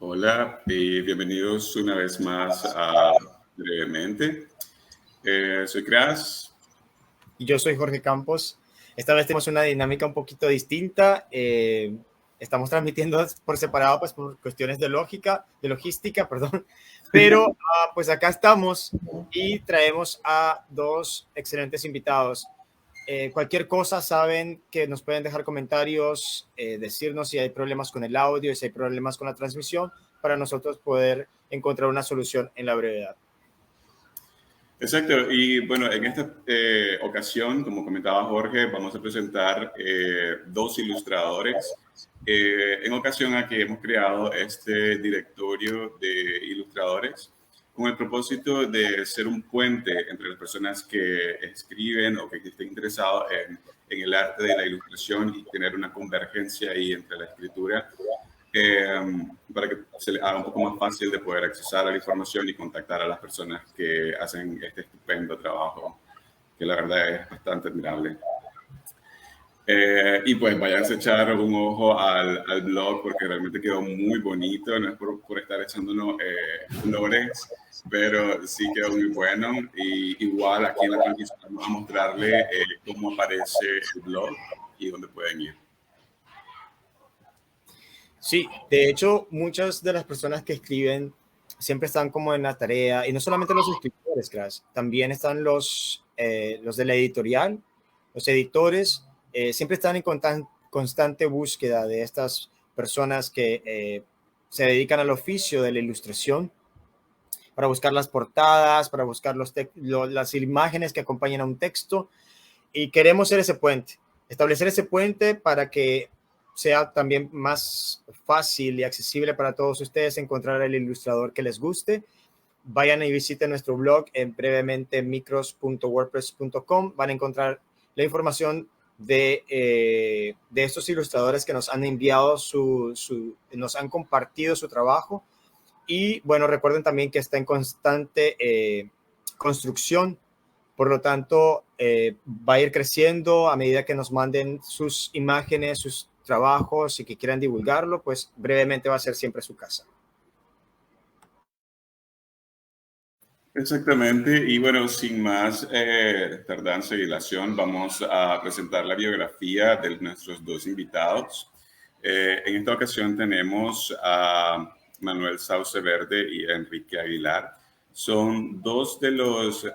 Hola y bienvenidos una vez más a Brevemente. Soy Cras. Y yo soy Jorge Campos. Esta vez tenemos una dinámica un poquito distinta. Estamos transmitiendo por separado, pues por cuestiones de logística, perdón. Pero pues acá estamos y traemos a dos excelentes invitados. Cualquier cosa saben que nos pueden dejar comentarios, decirnos si hay problemas con el audio, si hay problemas con la transmisión, para nosotros poder encontrar una solución en la brevedad. Exacto, y bueno, en esta ocasión, como comentaba Jorge, vamos a presentar dos ilustradores. En ocasión a que hemos creado este directorio de ilustradores con el propósito de ser un puente entre las personas que escriben o que estén interesados en el arte de la ilustración y tener una convergencia ahí entre la escritura para que se les haga un poco más fácil de poder accesar a la información y contactar a las personas que hacen este estupendo trabajo, que la verdad es bastante admirable. Y pues vayan a echar un ojo al blog porque realmente quedó muy bonito, no es por estar echándonos flores, pero sí quedó muy bueno. Y igual aquí en la transmisión vamos a mostrarle cómo aparece el blog y dónde pueden ir. Sí, de hecho, muchas de las personas que escriben siempre están como en la tarea, y no solamente los escritores, Crash, también están los de la editorial, los editores, siempre están en constante búsqueda de estas personas que se dedican al oficio de la ilustración para buscar las portadas, para buscar las imágenes que acompañan a un texto, y queremos ser ese puente, establecer ese puente para que sea también más fácil y accesible para todos ustedes encontrar el ilustrador que les guste. Vayan y visiten nuestro blog en brevemente micros.wordpress.com. Van a encontrar la información de estos ilustradores que nos han enviado nos han compartido su trabajo. Y bueno, recuerden también que está en constante construcción. Por lo tanto, va a ir creciendo a medida que nos manden sus imágenes, sus trabajos y que quieran divulgarlo, pues brevemente va a ser siempre su casa. Exactamente, y bueno, sin más tardanza y dilación, vamos a presentar la biografía de nuestros dos invitados. En esta ocasión tenemos a Manuel Sauce Verde y Enrique Aguilar. Son dos de los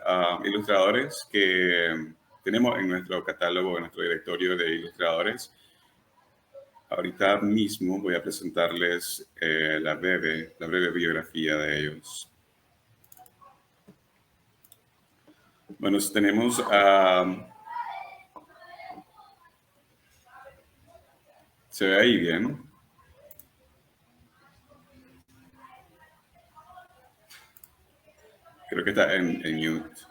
ilustradores que tenemos en nuestro catálogo, en nuestro directorio de ilustradores. Ahorita mismo voy a presentarles la breve biografía de ellos. Bueno, tenemos ¿se ve ahí bien? Creo que está en mute.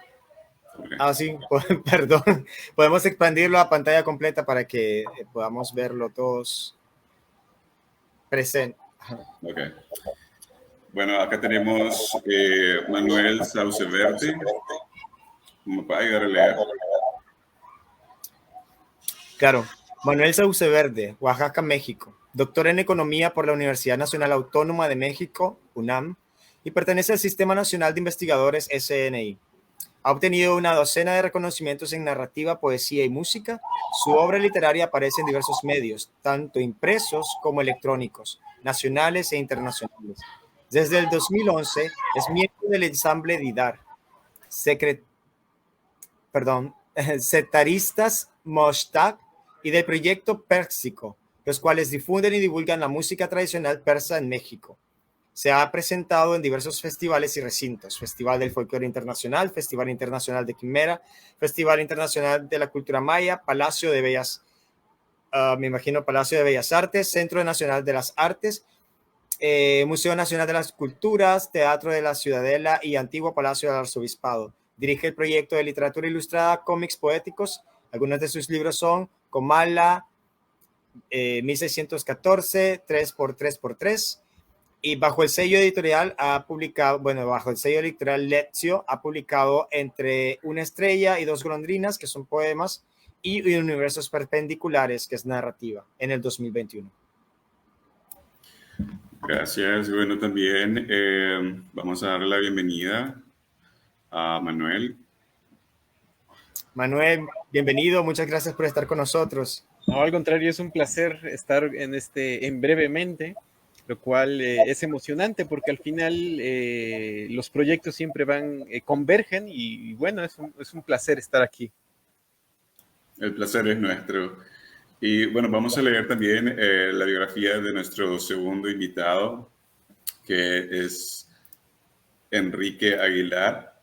Okay. Sí, perdón. Podemos expandirlo a pantalla completa para que podamos verlo todos presentes. Ok. Bueno, acá tenemos Manuel Sauce Verde. ¿Me puede ayudar a leer? Claro. Manuel Sauce Verde, Oaxaca, México. Doctor en Economía por la Universidad Nacional Autónoma de México, UNAM, y pertenece al Sistema Nacional de Investigadores, SNI. Ha obtenido una docena de reconocimientos en narrativa, poesía y música. Su obra literaria aparece en diversos medios, tanto impresos como electrónicos, nacionales e internacionales. Desde el 2011 es miembro del ensamble Didar, Setaristas Moshtaq y del proyecto Pérsico, los cuales difunden y divulgan la música tradicional persa en México. Se ha presentado en diversos festivales y recintos: Festival del Folclore Internacional, Festival Internacional de Quimera, Festival Internacional de la Cultura Maya, Palacio de Bellas, me imagino Palacio de Bellas Artes, Centro Nacional de las Artes, Museo Nacional de las Culturas, Teatro de la Ciudadela y Antiguo Palacio del Arzobispado. Dirige el proyecto de literatura ilustrada Cómics Poéticos. Algunos de sus libros son Comala, 1614, 3x3x3, y bajo el sello editorial ha publicado, bueno, bajo el sello editorial Lezio ha publicado Entre una estrella y dos golondrinas, que son poemas, y Universos perpendiculares, que es narrativa, en el 2021. Gracias. Bueno, también vamos a darle la bienvenida a Manuel. Manuel, bienvenido, muchas gracias por estar con nosotros. No, al contrario, es un placer estar en brevemente, lo cual es emocionante porque al final los proyectos siempre convergen y bueno, es un placer estar aquí. El placer es nuestro. Y bueno, vamos a leer también la biografía de nuestro segundo invitado, que es Enrique Aguilar,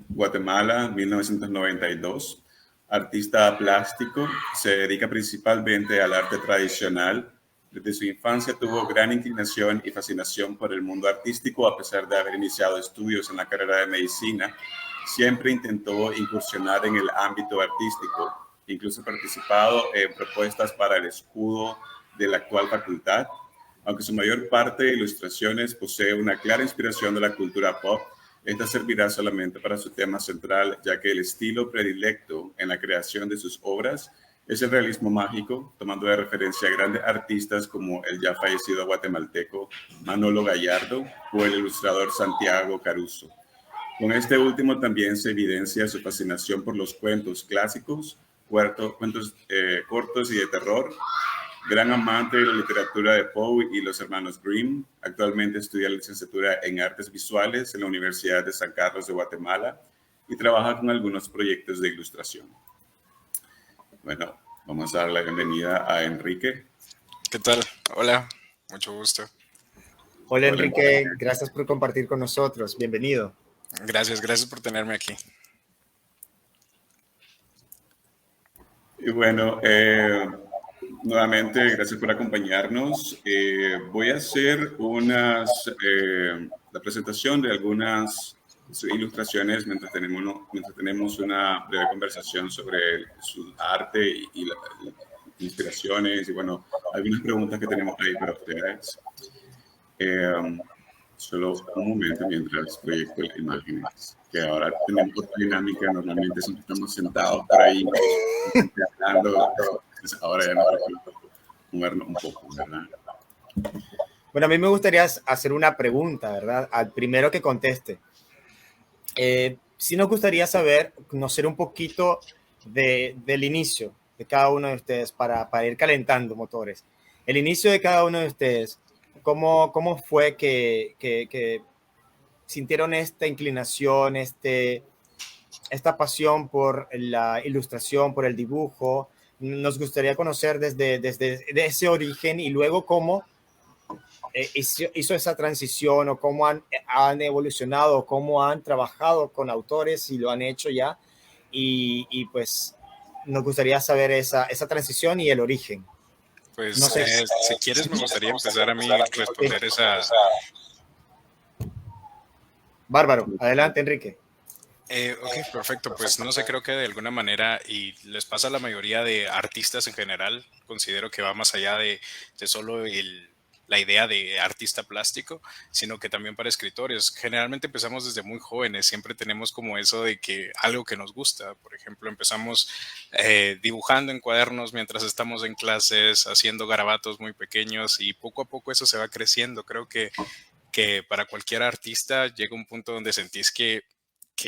Guatemala, 1992. Artista plástico, se dedica principalmente al arte tradicional. Desde su infancia tuvo gran inclinación y fascinación por el mundo artístico, a pesar de haber iniciado estudios en la carrera de medicina. Siempre intentó incursionar en el ámbito artístico, incluso ha participado en propuestas para el escudo de la actual facultad. Aunque su mayor parte de ilustraciones posee una clara inspiración de la cultura pop, esta servirá solamente para su tema central, ya que el estilo predilecto en la creación de sus obras es el realismo mágico, tomando de referencia a grandes artistas como el ya fallecido guatemalteco Manolo Gallardo o el ilustrador Santiago Caruso. Con este último también se evidencia su fascinación por los cuentos clásicos, cuentos cortos y de terror. Gran amante de la literatura de Poe y los hermanos Grimm, actualmente estudia la licenciatura en Artes Visuales en la Universidad de San Carlos de Guatemala y trabaja con algunos proyectos de ilustración. Bueno, vamos a dar la bienvenida a Enrique. ¿Qué tal? Hola, mucho gusto. Hola Enrique, gracias por compartir con nosotros, bienvenido. Gracias por tenerme aquí. Y bueno, nuevamente, gracias por acompañarnos. Voy a hacer la presentación de algunas ilustraciones mientras tenemos una breve conversación sobre su arte y las inspiraciones y bueno, algunas preguntas que tenemos ahí para ustedes. Solo un momento mientras proyecto las imágenes, que ahora tenemos otra dinámica. Normalmente siempre estamos sentados por ahí hablando. Ahora ya nos toca movernos un poco, ¿verdad? Bueno, a mí me gustaría hacer una pregunta, ¿verdad? Al primero que conteste. Sí nos gustaría saber, conocer un poquito del inicio de cada uno de ustedes para ir calentando motores. El inicio de cada uno de ustedes, ¿cómo fue que sintieron esta inclinación, esta pasión por la ilustración, por el dibujo? Nos gustaría conocer desde ese origen y luego cómo hizo esa transición o cómo han evolucionado, cómo han trabajado con autores y lo han hecho ya. Y pues nos gustaría saber esa transición y el origen. Pues no sé. si quieres me gustaría empezar a mí a responder esa... Bárbaro, adelante Enrique. Ok, perfecto. Pues no sé, creo que de alguna manera, y les pasa a la mayoría de artistas en general, considero que va más allá de solo la idea de artista plástico, sino que también para escritores. Generalmente empezamos desde muy jóvenes, siempre tenemos como eso de que algo que nos gusta. Por ejemplo, empezamos dibujando en cuadernos mientras estamos en clases, haciendo garabatos muy pequeños y poco a poco eso se va creciendo. Creo que para cualquier artista llega un punto donde sentís que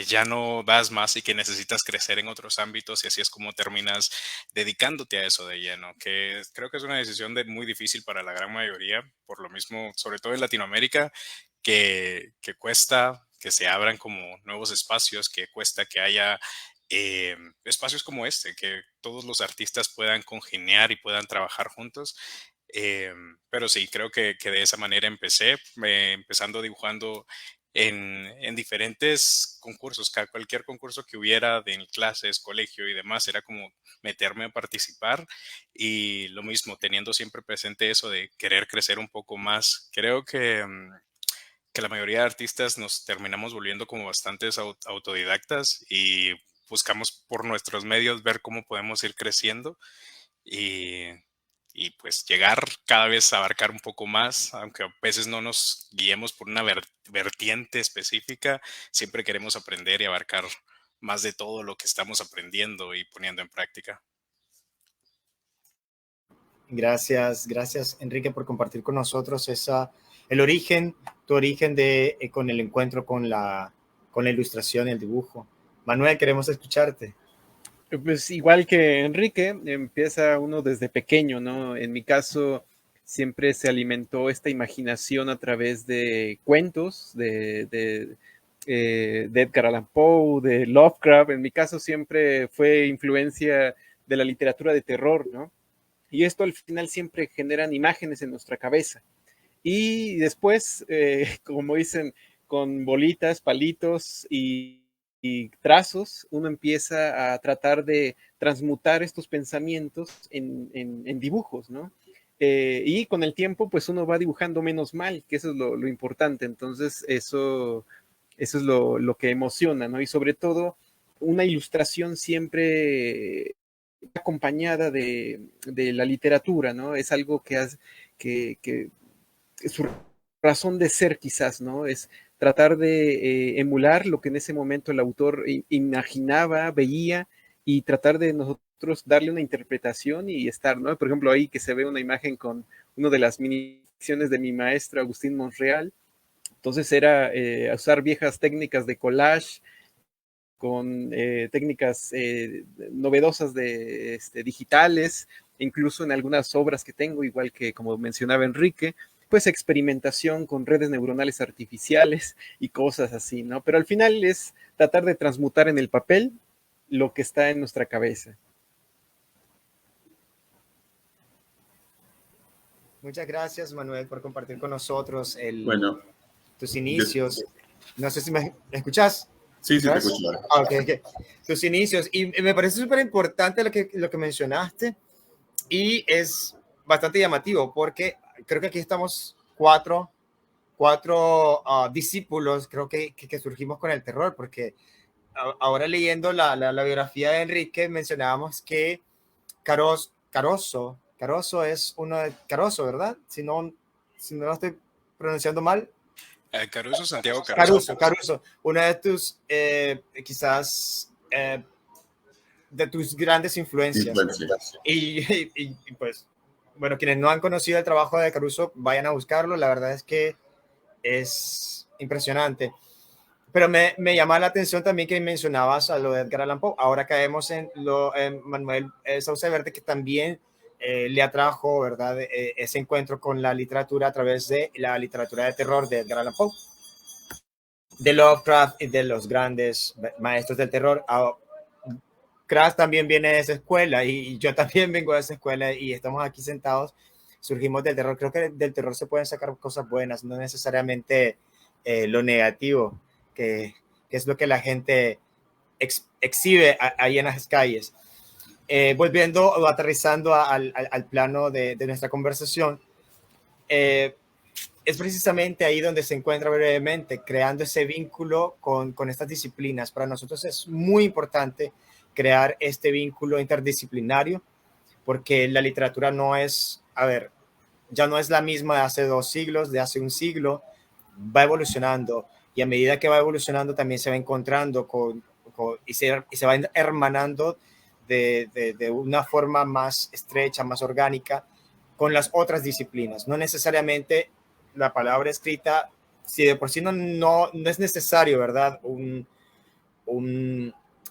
ya no das más y que necesitas crecer en otros ámbitos y así es como terminas dedicándote a eso de lleno, que creo que es una decisión muy difícil para la gran mayoría, por lo mismo, sobre todo en Latinoamérica, que cuesta que se abran como nuevos espacios, que cuesta que haya espacios como este, que todos los artistas puedan congeniar y puedan trabajar juntos. Pero sí, creo que de esa manera empecé, empezando dibujando en diferentes concursos, cualquier concurso que hubiera de en clases, colegio y demás, era como meterme a participar y lo mismo, teniendo siempre presente eso de querer crecer un poco más. Creo que la mayoría de artistas nos terminamos volviendo como bastantes autodidactas y buscamos por nuestros medios ver cómo podemos ir creciendo y, y pues llegar cada vez a abarcar un poco más, aunque a veces no nos guiemos por una vertiente específica, siempre queremos aprender y abarcar más de todo lo que estamos aprendiendo y poniendo en práctica. Gracias, gracias Enrique por compartir con nosotros el origen, tu origen con el encuentro con la ilustración y el dibujo. Manuel, queremos escucharte. Pues igual que Enrique, empieza uno desde pequeño, ¿no? En mi caso, siempre se alimentó esta imaginación a través de cuentos, de Edgar Allan Poe, de Lovecraft. En mi caso siempre fue influencia de la literatura de terror, ¿no? Y esto al final siempre generan imágenes en nuestra cabeza. Y después, como dicen, con bolitas, palitos y trazos, uno empieza a tratar de transmutar estos pensamientos en dibujos, ¿no? Y con el tiempo, pues uno va dibujando menos mal, que eso es lo importante. Entonces, eso es lo que emociona, ¿no? Y sobre todo, una ilustración siempre acompañada de la literatura, ¿no? Es algo que su razón de ser quizás, ¿no? Es tratar de emular lo que en ese momento el autor imaginaba, veía, y tratar de nosotros darle una interpretación y estar, ¿no? Por ejemplo, ahí que se ve una imagen con una de las mini ficciones de mi maestro Agustín Monreal. Entonces era usar viejas técnicas de collage con técnicas novedosas digitales, incluso en algunas obras que tengo, igual que como mencionaba Enrique, pues experimentación con redes neuronales artificiales y cosas así, ¿no? Pero al final es tratar de transmutar en el papel lo que está en nuestra cabeza. Muchas gracias, Manuel, por compartir con nosotros tus inicios. No sé si me escuchas. Sí, sí, te escucho. Okay. Tus inicios. Y me parece súper importante lo que mencionaste y es bastante llamativo porque creo que aquí estamos cuatro discípulos, creo que surgimos con el terror, porque ahora leyendo la biografía de Enrique mencionábamos que Caroso es uno de Caroso, ¿verdad? Si no lo estoy pronunciando mal. Caruso, Santiago Caruso. Caruso, una de tus, quizás, de tus grandes influencias. Y pues, bueno, quienes no han conocido el trabajo de Caruso, vayan a buscarlo. La verdad es que es impresionante. Pero me llama la atención también que mencionabas a lo de Edgar Allan Poe. Ahora caemos en Manuel Sauce Verde, que también le atrajo, ¿verdad? Ese encuentro con la literatura a través de la literatura de terror de Edgar Allan Poe, de Lovecraft y de los grandes maestros del terror. Crash también viene de esa escuela y yo también vengo de esa escuela y estamos aquí sentados, surgimos del terror. Creo que del terror se pueden sacar cosas buenas, no necesariamente lo negativo, que es lo que la gente exhibe ahí en las calles. Volviendo o aterrizando al plano de nuestra conversación, es precisamente ahí donde se encuentra brevemente, creando ese vínculo con estas disciplinas. Para nosotros es muy importante crear este vínculo interdisciplinario, porque la literatura ya no es la misma de hace 2 siglos, de hace un siglo, va evolucionando, y a medida que va evolucionando también se va encontrando y se va hermanando de una forma más estrecha, más orgánica, con las otras disciplinas. No necesariamente la palabra escrita, si de por sí no es necesario, ¿verdad?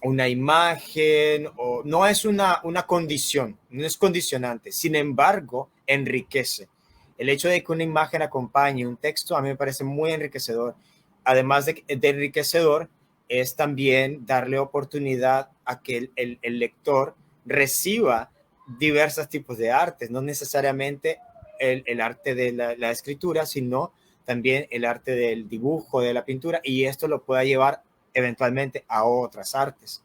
Una imagen, o no es una condición, no es condicionante. Sin embargo, enriquece. El hecho de que una imagen acompañe un texto a mí me parece muy enriquecedor. Además de enriquecedor, es también darle oportunidad a que el lector reciba diversos tipos de artes, no necesariamente el arte de la escritura, sino también el arte del dibujo, de la pintura, y esto lo pueda llevar eventualmente a otras artes.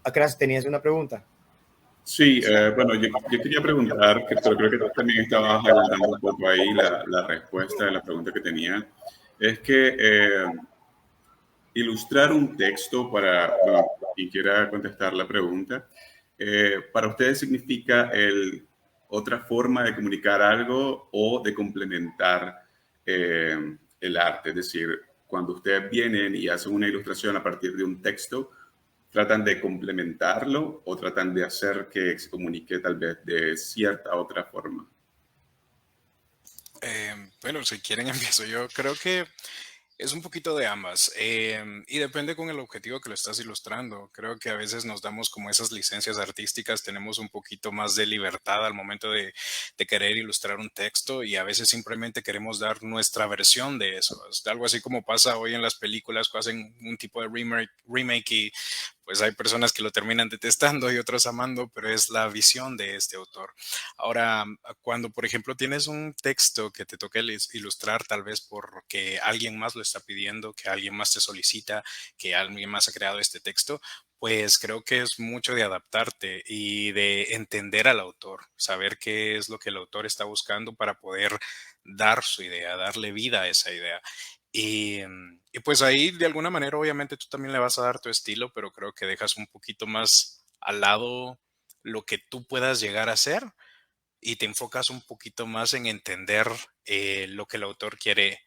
Akras, ¿tenías una pregunta? Sí, bueno, yo quería preguntar, pero creo que tú también estabas adelantando un poco ahí la respuesta de la pregunta que tenía. Es que ilustrar un texto para, bueno, quien quiera contestar la pregunta, para ustedes significa otra forma de comunicar algo o de complementar el arte. Es decir, cuando ustedes vienen y hacen una ilustración a partir de un texto, ¿tratan de complementarlo o tratan de hacer que se comunique tal vez de cierta otra forma? Bueno, si quieren empiezo yo. Creo que es un poquito de ambas y depende con el objetivo que lo estás ilustrando. Creo que a veces nos damos como esas licencias artísticas, tenemos un poquito más de libertad al momento de querer ilustrar un texto y a veces simplemente queremos dar nuestra versión de eso. Es algo así como pasa hoy en las películas que hacen un tipo de remake y pues hay personas que lo terminan detestando y otros amando, pero es la visión de este autor. Ahora, cuando por ejemplo tienes un texto que te toca ilustrar tal vez porque alguien más lo está pidiendo, que alguien más te solicita, que alguien más ha creado este texto, pues creo que es mucho de adaptarte y de entender al autor, saber qué es lo que el autor está buscando para poder dar su idea, darle vida a esa idea. Y pues ahí de alguna manera obviamente tú también le vas a dar tu estilo, pero creo que dejas un poquito más al lado lo que tú puedas llegar a hacer y te enfocas un poquito más en entender lo que el autor quiere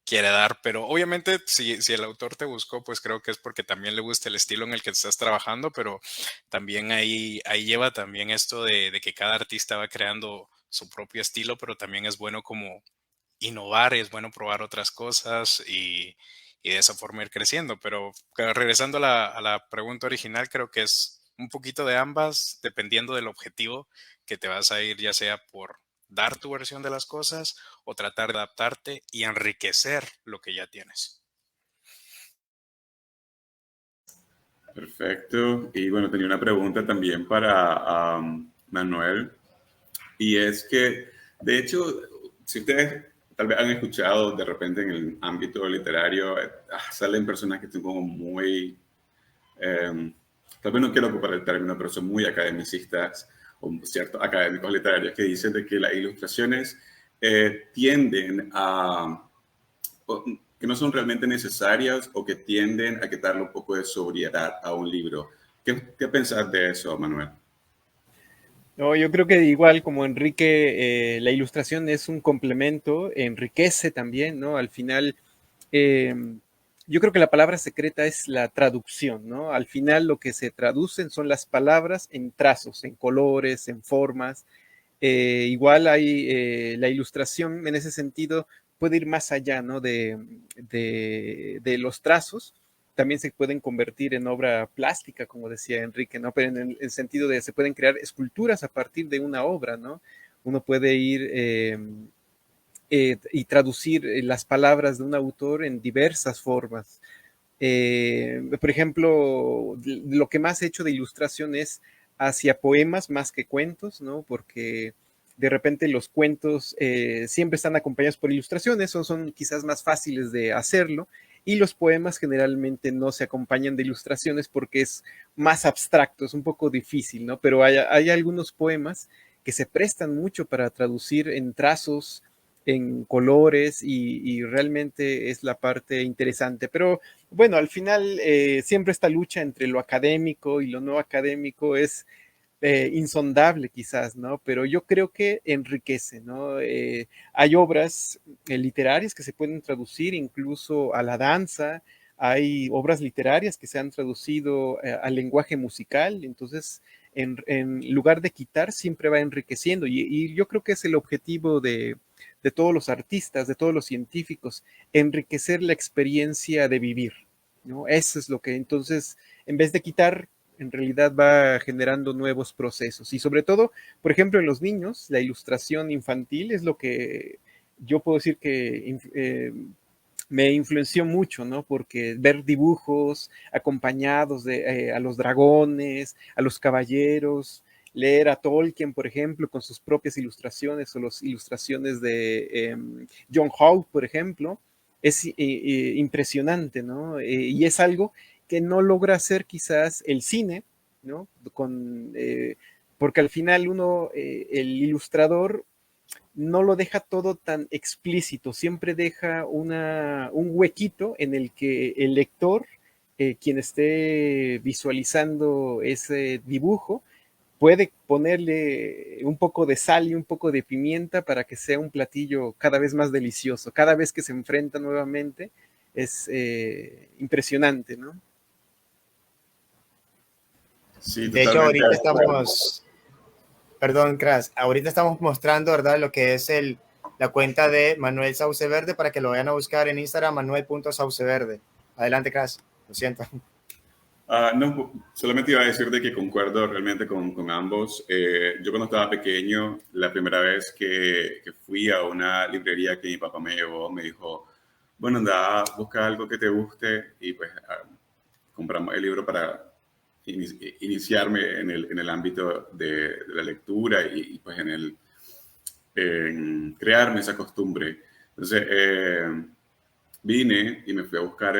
dar. Pero obviamente si el autor te buscó, pues creo que es porque también le gusta el estilo en el que estás trabajando, pero también ahí lleva también esto de que cada artista va creando su propio estilo, pero también es bueno como innovar, es bueno probar otras cosas y de esa forma ir creciendo. Pero regresando a la pregunta original, creo que es un poquito de ambas, dependiendo del objetivo que te vas a ir, ya sea por dar tu versión de las cosas o tratar de adaptarte y enriquecer lo que ya tienes. Perfecto. Y bueno, tenía una pregunta también para Manuel. Y es que, de hecho, si ustedes tal vez han escuchado de repente en el ámbito literario, salen personas que son como muy, tal vez no quiero ocupar el término, pero son muy academicistas o ciertos académicos literarios que dicen de que las ilustraciones tienden a, que no son realmente necesarias o que tienden a quitarle un poco de sobriedad a un libro. ¿Qué pensás de eso, Manuel? No, yo creo que igual como Enrique, la ilustración es un complemento, enriquece también, ¿no? Al final, eh, yo creo que la palabra secreta es la traducción, ¿no? Al final lo que se traducen son las palabras en trazos, en colores, en formas. Igual hay la ilustración en ese sentido puede ir más allá, ¿no? De los trazos. También se pueden convertir en obra plástica, como decía Enrique, ¿no? Pero en el sentido de se pueden crear esculturas a partir de una obra, ¿no? Uno puede ir y traducir las palabras de un autor en diversas formas. Por ejemplo, lo que más he hecho de ilustración es hacia poemas más que cuentos, ¿no? Porque de repente los cuentos siempre están acompañados por ilustraciones o son quizás más fáciles de hacerlo y los poemas generalmente no se acompañan de ilustraciones porque es más abstracto, es un poco difícil, ¿no? Pero hay algunos poemas que se prestan mucho para traducir en trazos, en colores y realmente es la parte interesante. Pero bueno, al final siempre esta lucha entre lo académico y lo no académico es insondable quizás, ¿no? Pero yo creo que enriquece, ¿no? Hay obras literarias que se pueden traducir incluso a la danza, hay obras literarias que se han traducido al lenguaje musical, entonces en lugar de quitar siempre va enriqueciendo y yo creo que es el objetivo de todos los artistas, de todos los científicos, enriquecer la experiencia de vivir, ¿no? Eso es lo que entonces, en vez de quitar, en realidad va generando nuevos procesos. Y sobre todo, por ejemplo, en los niños, la ilustración infantil es lo que yo puedo decir que me influenció mucho, ¿no? Porque ver dibujos acompañados de a los dragones, a los caballeros, leer a Tolkien, por ejemplo, con sus propias ilustraciones o las ilustraciones de John Howe, por ejemplo, es impresionante, ¿no? Y es algo que no logra hacer quizás el cine, ¿no? Porque al final el ilustrador no lo deja todo tan explícito, siempre deja un huequito en el que el lector, quien esté visualizando ese dibujo, puede ponerle un poco de sal y un poco de pimienta para que sea un platillo cada vez más delicioso. Cada vez que se enfrenta nuevamente es impresionante, ¿no? Sí, De hecho, totalmente. ahorita estamos, perdón, Cras, ahorita estamos mostrando, ¿verdad? Lo que es la cuenta de Manuel Sauceverde para que lo vayan a buscar en Instagram, manuel.sauceverde. Adelante, Cras, lo siento. No, solamente iba a decir de que concuerdo realmente con ambos. Yo cuando estaba pequeño, la primera vez que fui a una librería que mi papá me llevó, me dijo, bueno, anda, busca algo que te guste y pues compramos el libro para iniciarme en el ámbito de la lectura y pues en crearme esa costumbre. Entonces, vine y me fui a buscar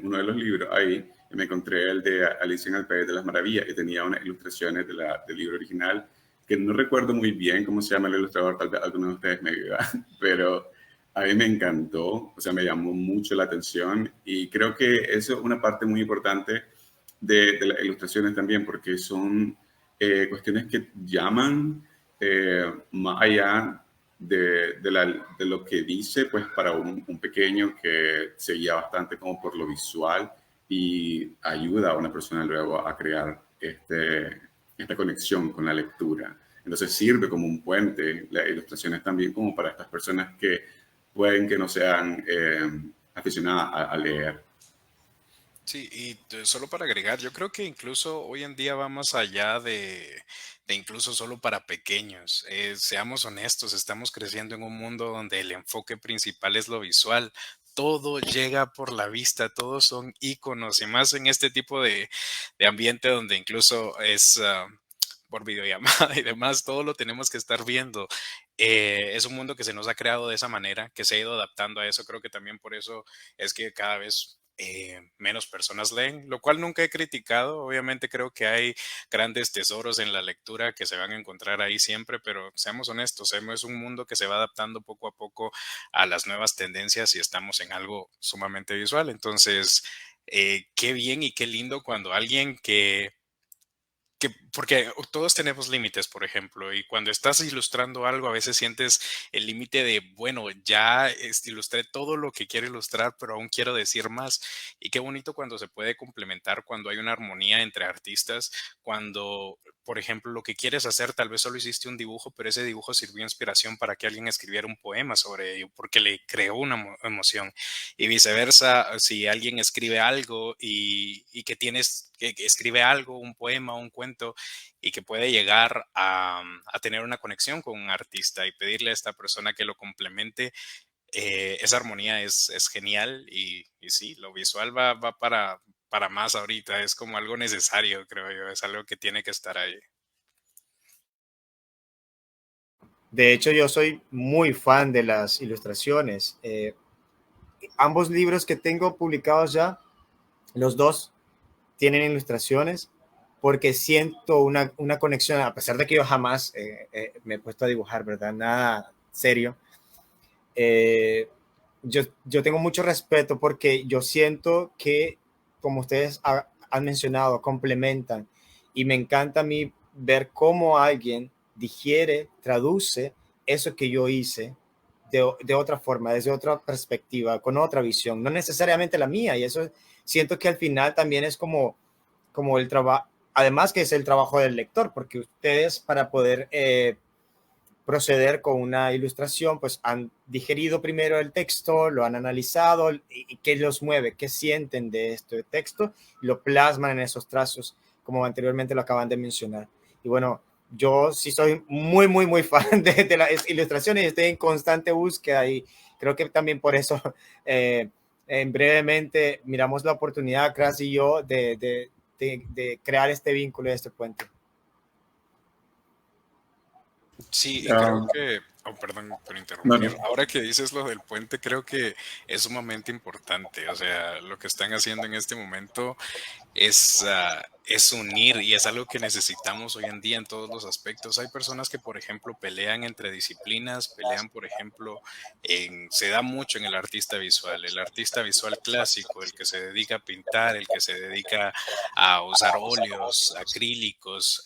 uno de los libros ahí y me encontré el de Alicia en el País de las Maravillas y tenía unas ilustraciones del libro original que no recuerdo muy bien cómo se llama el ilustrador, tal vez alguno de ustedes me diga, pero a mí me encantó, o sea, me llamó mucho la atención y creo que eso es una parte muy importante de las ilustraciones también porque son cuestiones que llaman más allá de lo que dice, pues para un pequeño que se guía bastante como por lo visual y ayuda a una persona luego a crear esta conexión con la lectura. Entonces sirve como un puente, las ilustraciones también como para estas personas que pueden que no sean aficionadas a leer. Sí, y solo para agregar, yo creo que incluso hoy en día va más allá de incluso solo para pequeños. Seamos honestos, estamos creciendo en un mundo donde el enfoque principal es lo visual. Todo llega por la vista, todos son iconos y más en este tipo de ambiente donde incluso es por videollamada y demás, todo lo tenemos que estar viendo. Es un mundo que se nos ha creado de esa manera, que se ha ido adaptando a eso. Creo que también por eso es que cada vez menos personas leen, lo cual nunca he criticado. Obviamente creo que hay grandes tesoros en la lectura que se van a encontrar ahí siempre, pero seamos honestos, es un mundo que se va adaptando poco a poco a las nuevas tendencias y estamos en algo sumamente visual. Entonces, qué bien y qué lindo cuando alguien porque todos tenemos límites, por ejemplo, y cuando estás ilustrando algo, a veces sientes el límite de, bueno, ya ilustré todo lo que quiero ilustrar, pero aún quiero decir más. Y qué bonito cuando se puede complementar, cuando hay una armonía entre artistas, cuando, por ejemplo, lo que quieres hacer, tal vez solo hiciste un dibujo, pero ese dibujo sirvió de inspiración para que alguien escribiera un poema sobre ello, porque le creó una emoción. Y viceversa, si alguien escribe algo y que escribe algo, un poema, un cuento, y que puede llegar a tener una conexión con un artista y pedirle a esta persona que lo complemente, esa armonía es genial y sí, lo visual va para más ahorita, es como algo necesario, creo yo, es algo que tiene que estar ahí. De hecho, yo soy muy fan de las ilustraciones. Ambos libros que tengo publicados ya, los dos tienen ilustraciones porque siento una conexión, a pesar de que yo jamás me he puesto a dibujar, ¿verdad? Nada serio. Eh, yo tengo mucho respeto porque yo siento que, como ustedes han mencionado, complementan y me encanta a mí ver cómo alguien digiere, traduce eso que yo hice de otra forma, desde otra perspectiva, con otra visión, no necesariamente la mía. Y eso siento que al final también es como el trabajo, además que es el trabajo del lector, porque ustedes para poder proceder con una ilustración, pues han digerido primero el texto, lo han analizado y qué los mueve, qué sienten de este texto, y lo plasman en esos trazos, como anteriormente lo acaban de mencionar. Y bueno, yo sí soy muy fan de las ilustraciones y estoy en constante búsqueda y creo que también por eso brevemente miramos la oportunidad, Cras y yo, de crear este vínculo, este puente. Sí, y creo Ah, que, oh, perdón por no, interrumpir. no. Ahora que dices lo del puente, creo que es sumamente importante. O sea, lo que están haciendo en este momento es unir y es algo que necesitamos hoy en día en todos los aspectos. Hay personas que, por ejemplo, pelean entre disciplinas, pelean, por ejemplo, se da mucho en el artista visual clásico, el que se dedica a pintar, el que se dedica a usar óleos, acrílicos,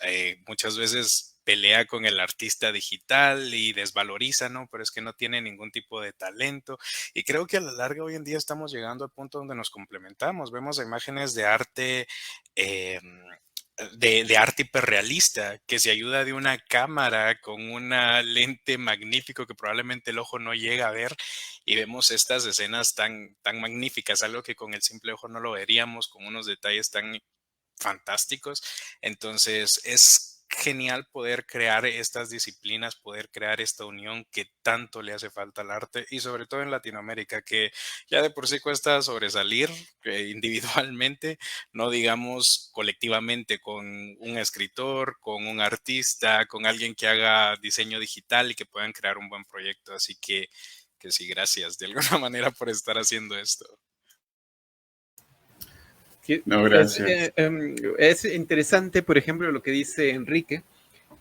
muchas veces pelea con el artista digital y desvaloriza, ¿no? Pero es que no tiene ningún tipo de talento. Y creo que a la larga hoy en día estamos llegando al punto donde nos complementamos. Vemos imágenes de arte, eh, de arte hiperrealista, que se ayuda de una cámara con una lente magnífico que probablemente el ojo no llega a ver y vemos estas escenas tan magníficas, algo que con el simple ojo no lo veríamos, con unos detalles tan fantásticos. Entonces es genial poder crear estas disciplinas, poder crear esta unión que tanto le hace falta al arte y sobre todo en Latinoamérica, que ya de por sí cuesta sobresalir individualmente, no digamos colectivamente con un escritor, con un artista, con alguien que haga diseño digital y que puedan crear un buen proyecto. Así que sí, gracias de alguna manera por estar haciendo esto. Que No, gracias. es interesante, por ejemplo, lo que dice Enrique,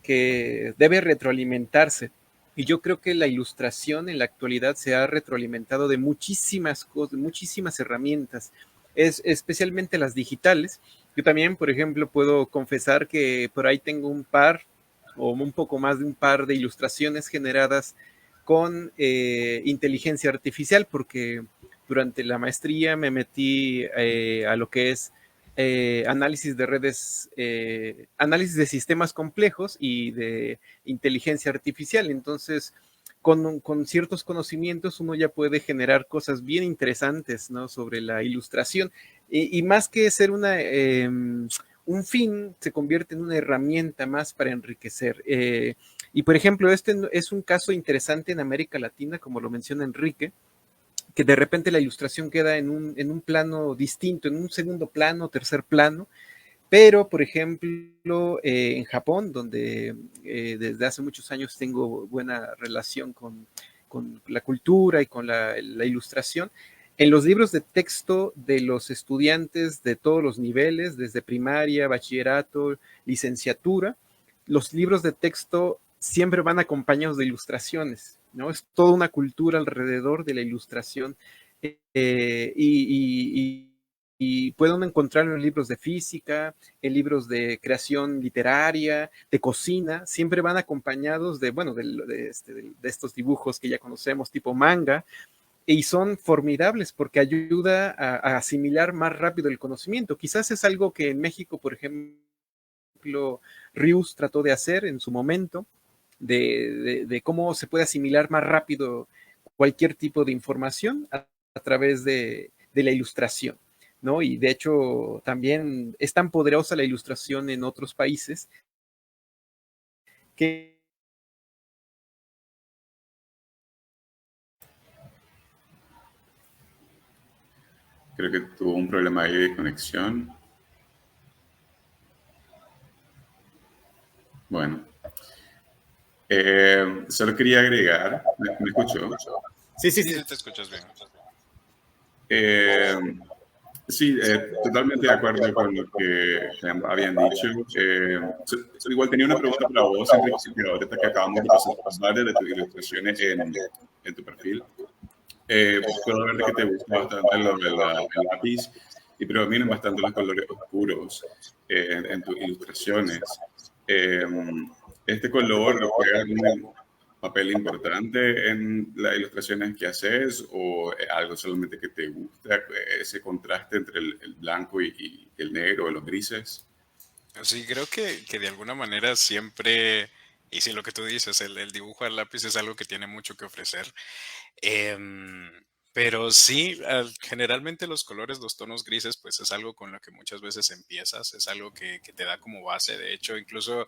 que debe retroalimentarse. Y yo creo que la ilustración en la actualidad se ha retroalimentado de muchísimas cosas, muchísimas herramientas, especialmente las digitales. Yo también, por ejemplo, puedo confesar que por ahí tengo un par o un poco más de un par de ilustraciones generadas con inteligencia artificial, porque durante la maestría me metí a lo que es análisis de redes, análisis de sistemas complejos y de inteligencia artificial. Entonces, con ciertos conocimientos uno ya puede generar cosas bien interesantes, ¿no? Sobre la ilustración. Y más que ser un fin, se convierte en una herramienta más para enriquecer. Y por ejemplo, este es un caso interesante en América Latina, como lo menciona Enrique, que de repente la ilustración queda en un plano distinto, en un segundo plano, tercer plano, pero por ejemplo en Japón, donde desde hace muchos años tengo buena relación con la cultura y con la ilustración, en los libros de texto de los estudiantes de todos los niveles, desde primaria, bachillerato, licenciatura, los libros de texto siempre van acompañados de ilustraciones, ¿no? Es toda una cultura alrededor de la ilustración y pueden encontrarlo en libros de física, en libros de creación literaria, de cocina, siempre van acompañados de, bueno, de estos dibujos que ya conocemos, tipo manga, y son formidables porque ayuda a asimilar más rápido el conocimiento. Quizás es algo que en México, por ejemplo, Rius trató de hacer en su momento, de cómo se puede asimilar más rápido cualquier tipo de información a través de la ilustración, ¿no? Y de hecho también es tan poderosa la ilustración en otros países que Creo que tuvo un problema ahí de conexión. Bueno, solo quería agregar, ¿me escuchó? Sí, sí, Sí, sí. sí, te escuchas bien. Eh, sí, totalmente de acuerdo con lo que habían dicho. Igual tenía una pregunta para vos, Enrique, que ahorita que acabamos de pasar varias de tus ilustraciones en tu perfil. Puedo ver que te gusta bastante el lápiz y predominan bastante los colores oscuros en tus ilustraciones. Eh, ¿Este color juega un papel importante en las ilustraciones que haces o es algo solamente que te gusta, ese contraste entre el blanco y el negro o los grises? Sí, creo que de alguna manera siempre, y sí, lo que tú dices, el dibujo al lápiz es algo que tiene mucho que ofrecer. Em, Pero sí, generalmente los colores, los tonos grises, pues es algo con lo que muchas veces empiezas, es algo que te da como base. De hecho, incluso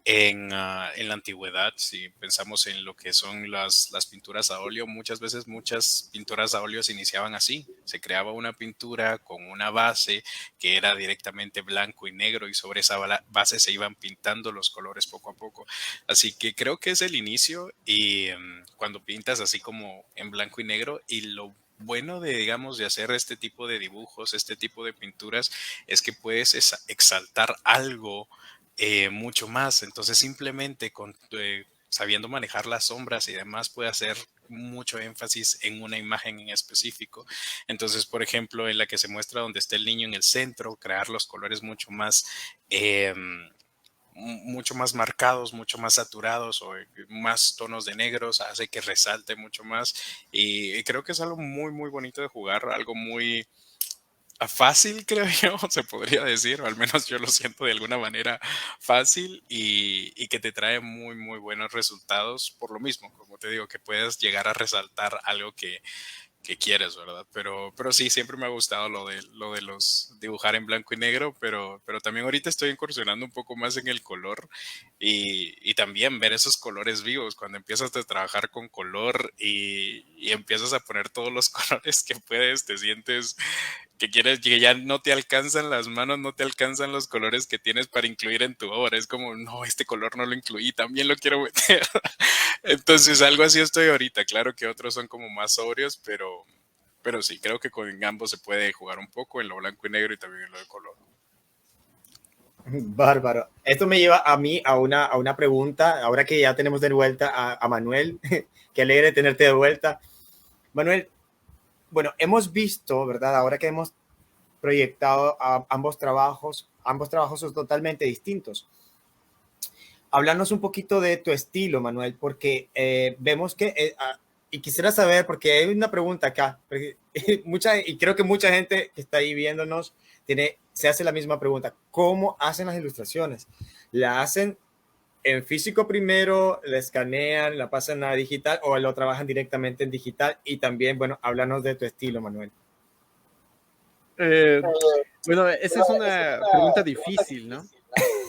en la antigüedad, si pensamos en lo que son las pinturas a óleo, muchas veces muchas pinturas a óleo se iniciaban así. Se creaba una pintura con una base que era directamente blanco y negro y sobre esa base se iban pintando los colores poco a poco. Así que creo que es el inicio y cuando pintas así como en blanco y negro y lo bueno de, digamos, de hacer este tipo de dibujos, este tipo de pinturas, es que puedes exaltar algo mucho más. Entonces, simplemente sabiendo manejar las sombras y demás, puede hacer mucho énfasis en una imagen en específico. Entonces, por ejemplo, en la que se muestra donde está el niño en el centro, crear los colores eh, mucho más marcados, mucho más saturados o más tonos de negros, hace que resalte mucho más. Y creo que es algo muy, muy bonito de jugar, algo muy fácil, creo yo, se podría decir, o al menos yo lo siento de alguna manera fácil y que te trae muy, muy buenos resultados por lo mismo, como te digo, que puedes llegar a resaltar algo que quieres, ¿verdad? Pero sí, siempre me ha gustado lo de los dibujar en blanco y negro, pero también ahorita estoy incursionando un poco más en el color y también ver esos colores vivos, cuando empiezas a trabajar con color y empiezas a poner todos los colores que puedes, te sientes que quieres, que ya no te alcanzan las manos, no te alcanzan los colores que tienes para incluir en tu obra. Es como, no, este color no lo incluí, también lo quiero meter. Entonces, algo así estoy ahorita. Claro que otros son como más sobrios, pero sí, creo que con ambos se puede jugar un poco en lo blanco y negro y también en lo de color. Bárbaro. Esto me lleva a mí a una pregunta, ahora que ya tenemos de vuelta a Manuel. Qué alegre tenerte de vuelta. Manuel, bueno, hemos visto, ¿verdad? Ahora que hemos proyectado a ambos trabajos son totalmente distintos. Háblanos un poquito de tu estilo, Manuel, porque vemos que, y quisiera saber, porque hay una pregunta acá, y creo que mucha gente que está ahí viéndonos se hace la misma pregunta: ¿cómo hacen las ilustraciones? ¿La hacen en físico primero, la escanean, la pasan a digital o lo trabajan directamente en digital? Y también, bueno, háblanos de tu estilo, Manuel. Bueno, esa es una pregunta difícil, ¿no?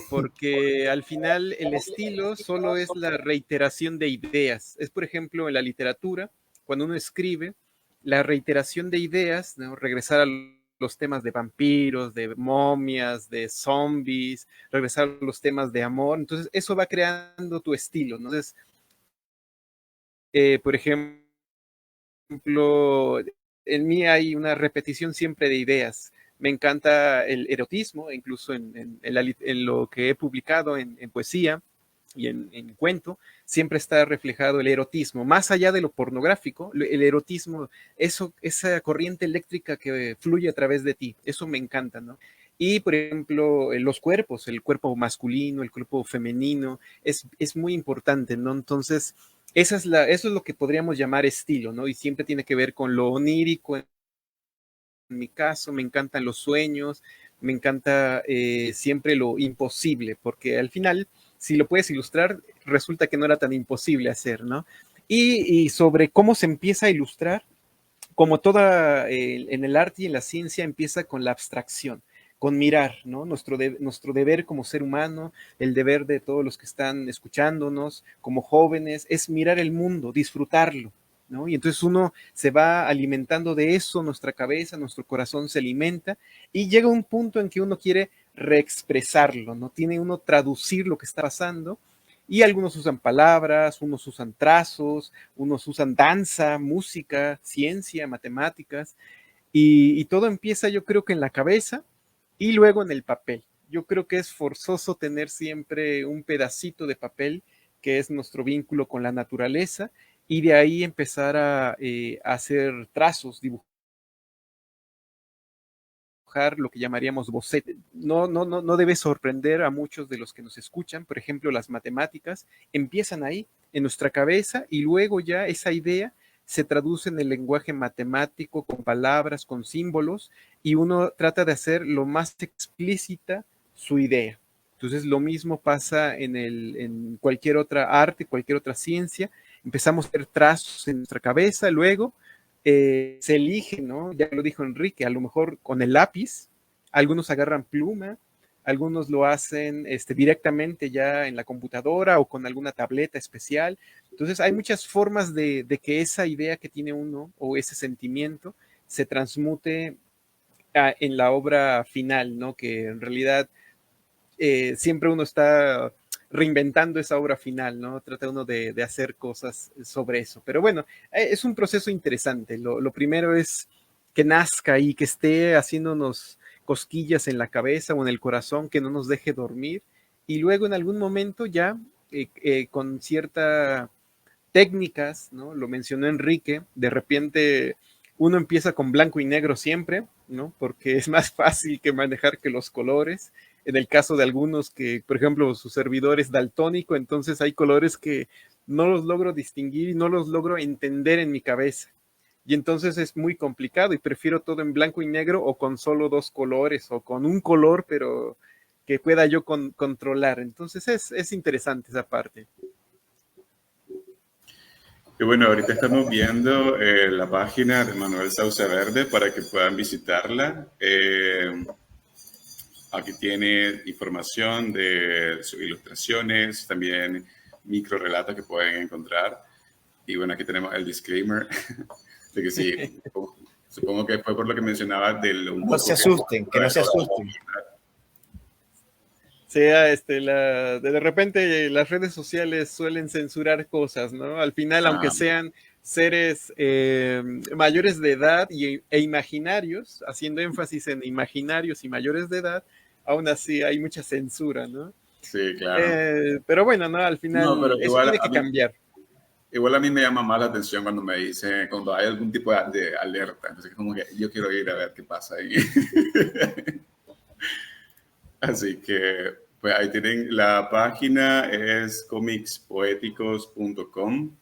Porque al final el estilo solo es la reiteración de ideas. Es, por ejemplo, en la literatura, cuando uno escribe, la reiteración de ideas, ¿no? Regresar a los temas de vampiros, de momias, de zombies, regresar a los temas de amor. Entonces, eso va creando tu estilo, ¿no? Entonces, por ejemplo, en mí hay una repetición siempre de ideas. Me encanta el erotismo, incluso en lo que he publicado en poesía y en cuento, siempre está reflejado el erotismo, más allá de lo pornográfico, el erotismo, esa corriente eléctrica que fluye a través de ti, eso me encanta, ¿no? Y, por ejemplo, los cuerpos, el cuerpo masculino, el cuerpo femenino, es muy importante, ¿no? Entonces, eso es lo que podríamos llamar estilo, ¿no? Y siempre tiene que ver con lo onírico. En mi caso, me encantan los sueños, me encanta siempre lo imposible, porque al final, si lo puedes ilustrar, resulta que no era tan imposible hacer, ¿no? Y sobre cómo se empieza a ilustrar, como toda en el arte y en la ciencia, empieza con la abstracción, con mirar, ¿no? Nuestro deber como ser humano, el deber de todos los que están escuchándonos como jóvenes, es mirar el mundo, disfrutarlo, ¿no? Y entonces uno se va alimentando de eso, nuestra cabeza, nuestro corazón se alimenta y llega un punto en que uno quiere reexpresarlo, ¿no? Tiene uno traducir lo que está pasando y algunos usan palabras, unos usan trazos, unos usan danza, música, ciencia, matemáticas y todo empieza yo creo que en la cabeza y luego en el papel. Yo creo que es forzoso tener siempre un pedacito de papel que es nuestro vínculo con la naturaleza y de ahí empezar a hacer trazos, dibujar lo que llamaríamos boceto. No debe sorprender a muchos de los que nos escuchan. Por ejemplo, las matemáticas empiezan ahí, en nuestra cabeza, y luego ya esa idea se traduce en el lenguaje matemático, con palabras, con símbolos, y uno trata de hacer lo más explícita su idea. Entonces, lo mismo pasa en cualquier otra arte, cualquier otra ciencia. Empezamos a hacer trazos en nuestra cabeza, luego se elige, ¿no? Ya lo dijo Enrique, a lo mejor con el lápiz, algunos agarran pluma, algunos lo hacen directamente ya en la computadora o con alguna tableta especial. Entonces hay muchas formas de que esa idea que tiene uno o ese sentimiento se transmute en la obra final, ¿no? Que en realidad siempre uno está reinventando esa obra final, ¿no? Trata uno de hacer cosas sobre eso. Pero bueno, es un proceso interesante. Lo primero es que nazca y que esté haciéndonos cosquillas en la cabeza o en el corazón, que no nos deje dormir. Y luego en algún momento ya, con ciertas técnicas, ¿no? Lo mencionó Enrique, de repente uno empieza con blanco y negro siempre, ¿no? Porque es más fácil que manejar que los colores. En el caso de algunos que, por ejemplo, su servidor es daltónico, entonces hay colores que no los logro distinguir y no los logro entender en mi cabeza. Y entonces es muy complicado y prefiero todo en blanco y negro o con solo dos colores o con un color, pero que pueda yo controlar. Entonces es interesante esa parte. Y bueno, ahorita estamos viendo la página de Manuel Sauce Verde para que puedan visitarla. Aquí tiene información de sus ilustraciones, también micro relatos que pueden encontrar. Y bueno, aquí tenemos el disclaimer de que sí, supongo que fue por lo que mencionaba del... No se asusten, que no se asusten. Sea de repente las redes sociales suelen censurar cosas, ¿no? Al final, aunque sean seres mayores de edad e imaginarios, haciendo énfasis en imaginarios y mayores de edad, aún así hay mucha censura, ¿no? Sí, claro. Pero bueno, ¿no? Al final No, eso tiene que cambiar. Igual a mí me llama más la atención cuando me dicen, cuando hay algún tipo de alerta. Entonces, como que yo quiero ir a ver qué pasa ahí. Así que, pues ahí tienen, la página es comicspoéticos.com.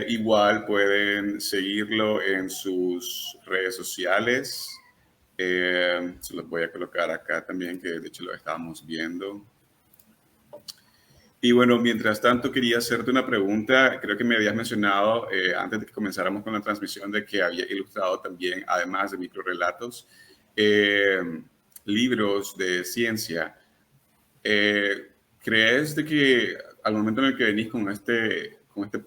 Igual pueden seguirlo en sus redes sociales. Se los voy a colocar acá también, que de hecho lo estábamos viendo. Y bueno, mientras tanto quería hacerte una pregunta. Creo que me habías mencionado antes de que comenzáramos con la transmisión de que había ilustrado también, además de microrelatos, libros de ciencia. ¿Crees de que al momento en el que venís con este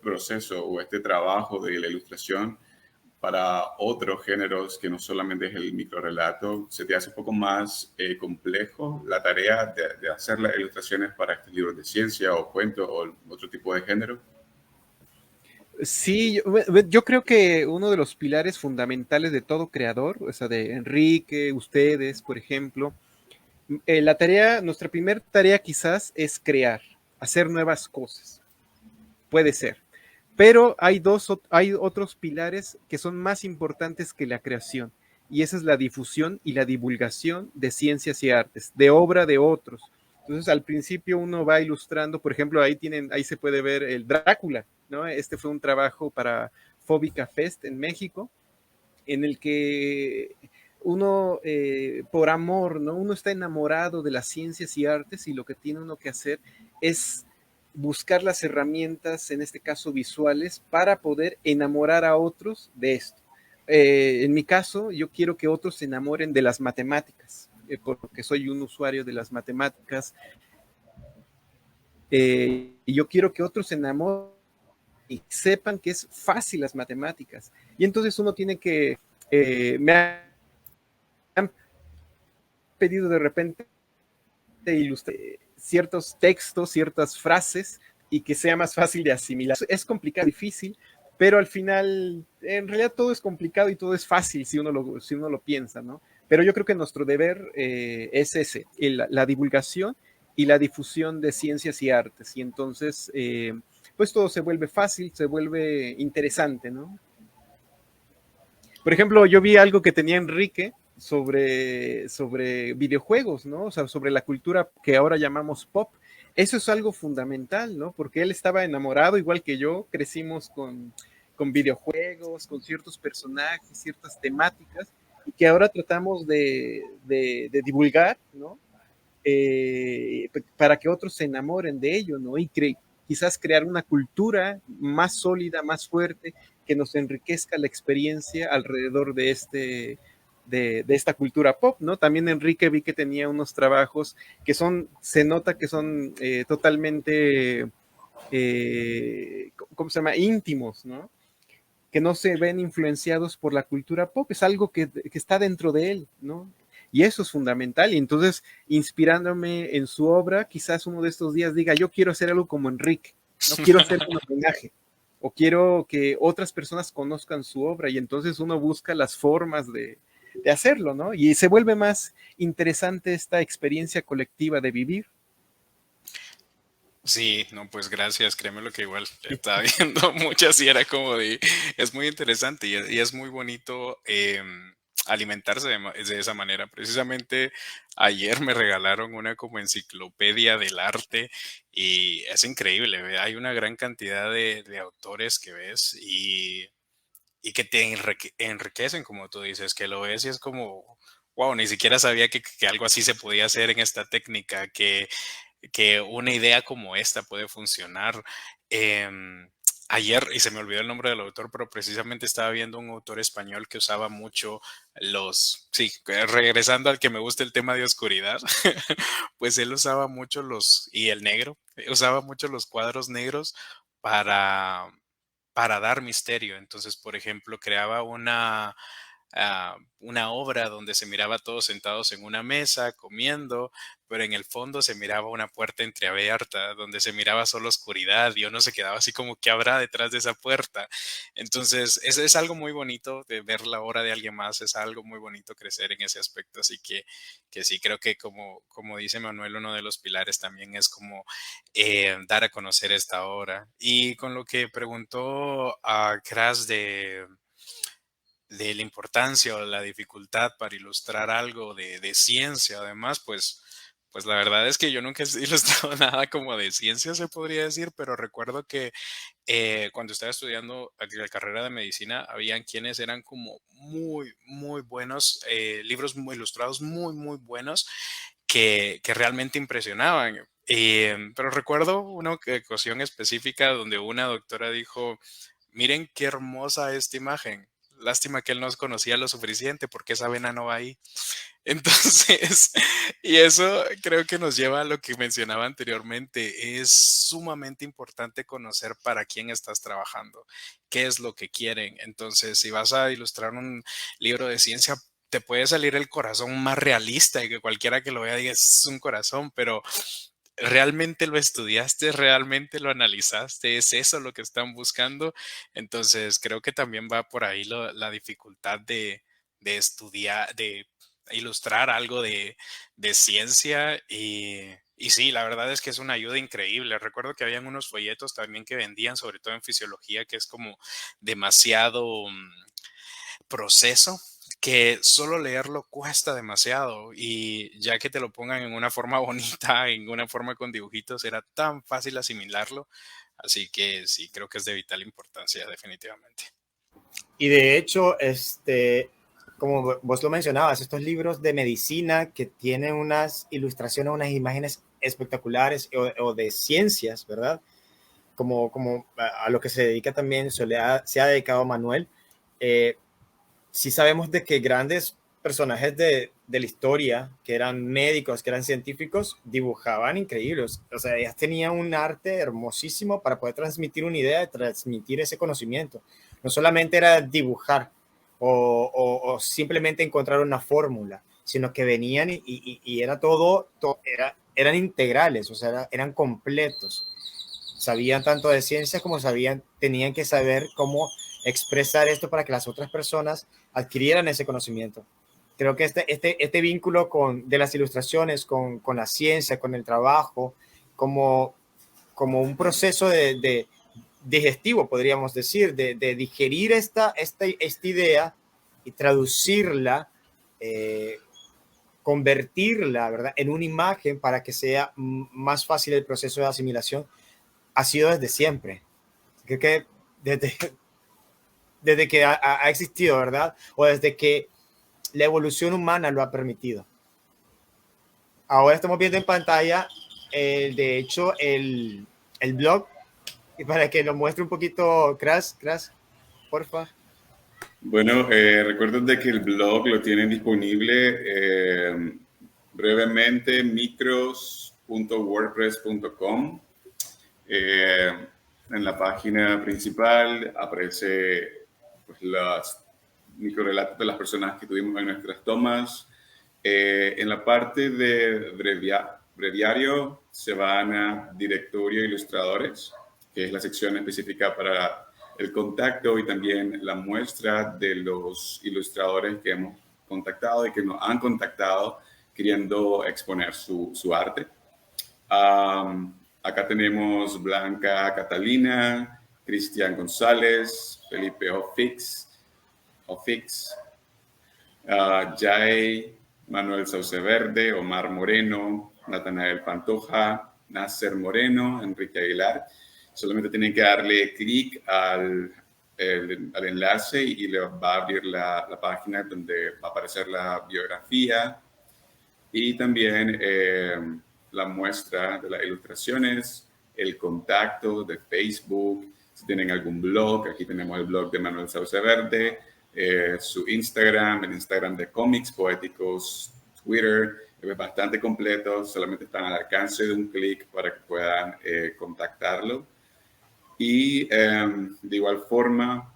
proceso o este trabajo de la ilustración para otros géneros que no solamente es el microrelato, se te hace un poco más complejo la tarea de hacer las ilustraciones para estos libros de ciencia o cuentos o otro tipo de género? Sí, yo creo que uno de los pilares fundamentales de todo creador, o sea, de Enrique, ustedes, por ejemplo, nuestra primera tarea quizás es crear, hacer nuevas cosas. Puede ser. Pero hay otros pilares que son más importantes que la creación, y esa es la difusión y la divulgación de ciencias y artes, de obra de otros. Entonces, al principio uno va ilustrando, por ejemplo, ahí se puede ver el Drácula, ¿no? Este fue un trabajo para Fóbica Fest en México, en el que uno, por amor, ¿no? Uno está enamorado de las ciencias y artes y lo que tiene uno que hacer es buscar las herramientas, en este caso visuales, para poder enamorar a otros de esto. En mi caso, yo quiero que otros se enamoren de las matemáticas, porque soy un usuario de las matemáticas, y yo quiero que otros se enamoren y sepan que es fácil las matemáticas. Y entonces uno tiene que, me han pedido de repente ilustrar ciertos textos, ciertas frases, y que sea más fácil de asimilar. Es complicado, difícil, pero al final, en realidad todo es complicado y todo es fácil si uno lo piensa, ¿no? Pero yo creo que nuestro deber es ese, la divulgación y la difusión de ciencias y artes. Y entonces, pues todo se vuelve fácil, se vuelve interesante, ¿no? Por ejemplo, yo vi algo que tenía Enrique sobre videojuegos, ¿no? O sea, sobre la cultura que ahora llamamos pop. Eso es algo fundamental, ¿no? Porque él estaba enamorado, igual que yo, crecimos con videojuegos, con ciertos personajes, ciertas temáticas, y que ahora tratamos de divulgar, ¿no? Para que otros se enamoren de ello, ¿no? Y quizás crear una cultura más sólida, más fuerte, que nos enriquezca la experiencia alrededor de esta cultura pop, ¿no? También Enrique vi que tenía unos trabajos que se nota que son totalmente, ¿cómo se llama? Íntimos, ¿no? Que no se ven influenciados por la cultura pop, es algo que está dentro de él, ¿no? Y eso es fundamental. Y entonces, inspirándome en su obra, quizás uno de estos días diga, yo quiero hacer algo como Enrique, no quiero hacer un homenaje, o quiero que otras personas conozcan su obra, y entonces uno busca las formas de hacerlo, ¿no? Y se vuelve más interesante esta experiencia colectiva de vivir. Sí, no, pues gracias, créeme lo que igual estaba viendo muchas y era como de, es muy interesante y es muy bonito alimentarse de esa manera. Precisamente ayer me regalaron una como enciclopedia del arte y es increíble, hay una gran cantidad de autores que ves y que te enriquecen, como tú dices, que lo ves y es como, wow, ni siquiera sabía que algo así se podía hacer en esta técnica, que una idea como esta puede funcionar. Em, Ayer, y se me olvidó el nombre del autor, pero precisamente estaba viendo un autor español que usaba mucho sí, regresando al que me gusta el tema de oscuridad, pues él usaba mucho y el negro, usaba mucho los cuadros negros para, para dar misterio. Entonces, por ejemplo, creaba una obra donde se miraba todos sentados en una mesa comiendo, pero en el fondo se miraba una puerta entreabierta donde se miraba solo oscuridad y uno se quedaba así como que habrá detrás de esa puerta. Entonces, es algo muy bonito de ver la obra de alguien más, es algo muy bonito crecer en ese aspecto, así que sí creo que como dice Manuel, uno de los pilares también es como dar a conocer esta obra. Y con lo que preguntó a Kras de la importancia o la dificultad para ilustrar algo de ciencia, además, pues la verdad es que yo nunca he ilustrado nada como de ciencia, se podría decir, pero recuerdo que cuando estaba estudiando la carrera de medicina, habían quienes eran como muy, muy buenos, libros muy ilustrados, muy, muy buenos, que realmente impresionaban. Pero recuerdo una ocasión específica donde una doctora dijo, miren qué hermosa esta imagen. Lástima que él no conocía lo suficiente porque esa vena no va ahí. Entonces, y eso creo que nos lleva a lo que mencionaba anteriormente. Es sumamente importante conocer para quién estás trabajando, qué es lo que quieren. Entonces, si vas a ilustrar un libro de ciencia, te puede salir el corazón más realista y que cualquiera que lo vea diga es un corazón, pero ¿realmente lo estudiaste? ¿Realmente lo analizaste? ¿Es eso lo que están buscando? Entonces, creo que también va por ahí la dificultad de estudiar, de ilustrar algo de ciencia y sí, la verdad es que es una ayuda increíble. Recuerdo que habían unos folletos también que vendían, sobre todo en fisiología, que es como demasiado proceso que solo leerlo cuesta demasiado y ya que te lo pongan en una forma bonita, en una forma con dibujitos, era tan fácil asimilarlo. Así que sí, creo que es de vital importancia, definitivamente. Y de hecho, como vos lo mencionabas, estos libros de medicina que tienen unas ilustraciones, unas imágenes espectaculares o de ciencias, ¿verdad? Como a lo que se dedica también, se ha dedicado Manuel. Sí sabemos de que grandes personajes de la historia, que eran médicos, que eran científicos, dibujaban increíbles. O sea, ellas tenían un arte hermosísimo para poder transmitir una idea, transmitir ese conocimiento. No solamente era dibujar o simplemente encontrar una fórmula, sino que venían y era eran integrales, o sea, eran completos. Sabían tanto de ciencias como tenían que saber cómo expresar esto para que las otras personas adquirieran ese conocimiento. Creo que este vínculo de las ilustraciones con la ciencia, con el trabajo, como un proceso de digestivo, podríamos decir, de digerir esta idea y traducirla, convertirla, ¿verdad?, en una imagen para que sea más fácil el proceso de asimilación, ha sido desde siempre. Creo que desde que ha existido, ¿verdad? O desde que la evolución humana lo ha permitido. Ahora estamos viendo en pantalla, de hecho, el blog, y para que lo muestre un poquito Kras. porfa. Bueno, recuerden de que el blog lo tienen disponible brevemente, micros.wordpress.com. En la página principal aparece pues, los microrelatos de las personas que tuvimos en nuestras tomas. En la parte de breviario se van a directorio ilustradores, que es la sección específica para el contacto y también la muestra de los ilustradores que hemos contactado y que nos han contactado queriendo exponer su arte. Acá tenemos Blanca Catalina, Cristian González, Felipe Ofix, Jay, Manuel Sauceverde, Omar Moreno, Natanael Pantoja, Nasser Moreno, Enrique Aguilar. Solamente tienen que darle clic al enlace y les va a abrir la página donde va a aparecer la biografía y también la muestra de las ilustraciones, el contacto de Facebook, si tienen algún blog, aquí tenemos el blog de Manuel Sauceverde, su Instagram, el Instagram de Cómics Poéticos, Twitter, es bastante completo, solamente están al alcance de un clic para que puedan contactarlo. Y de igual forma,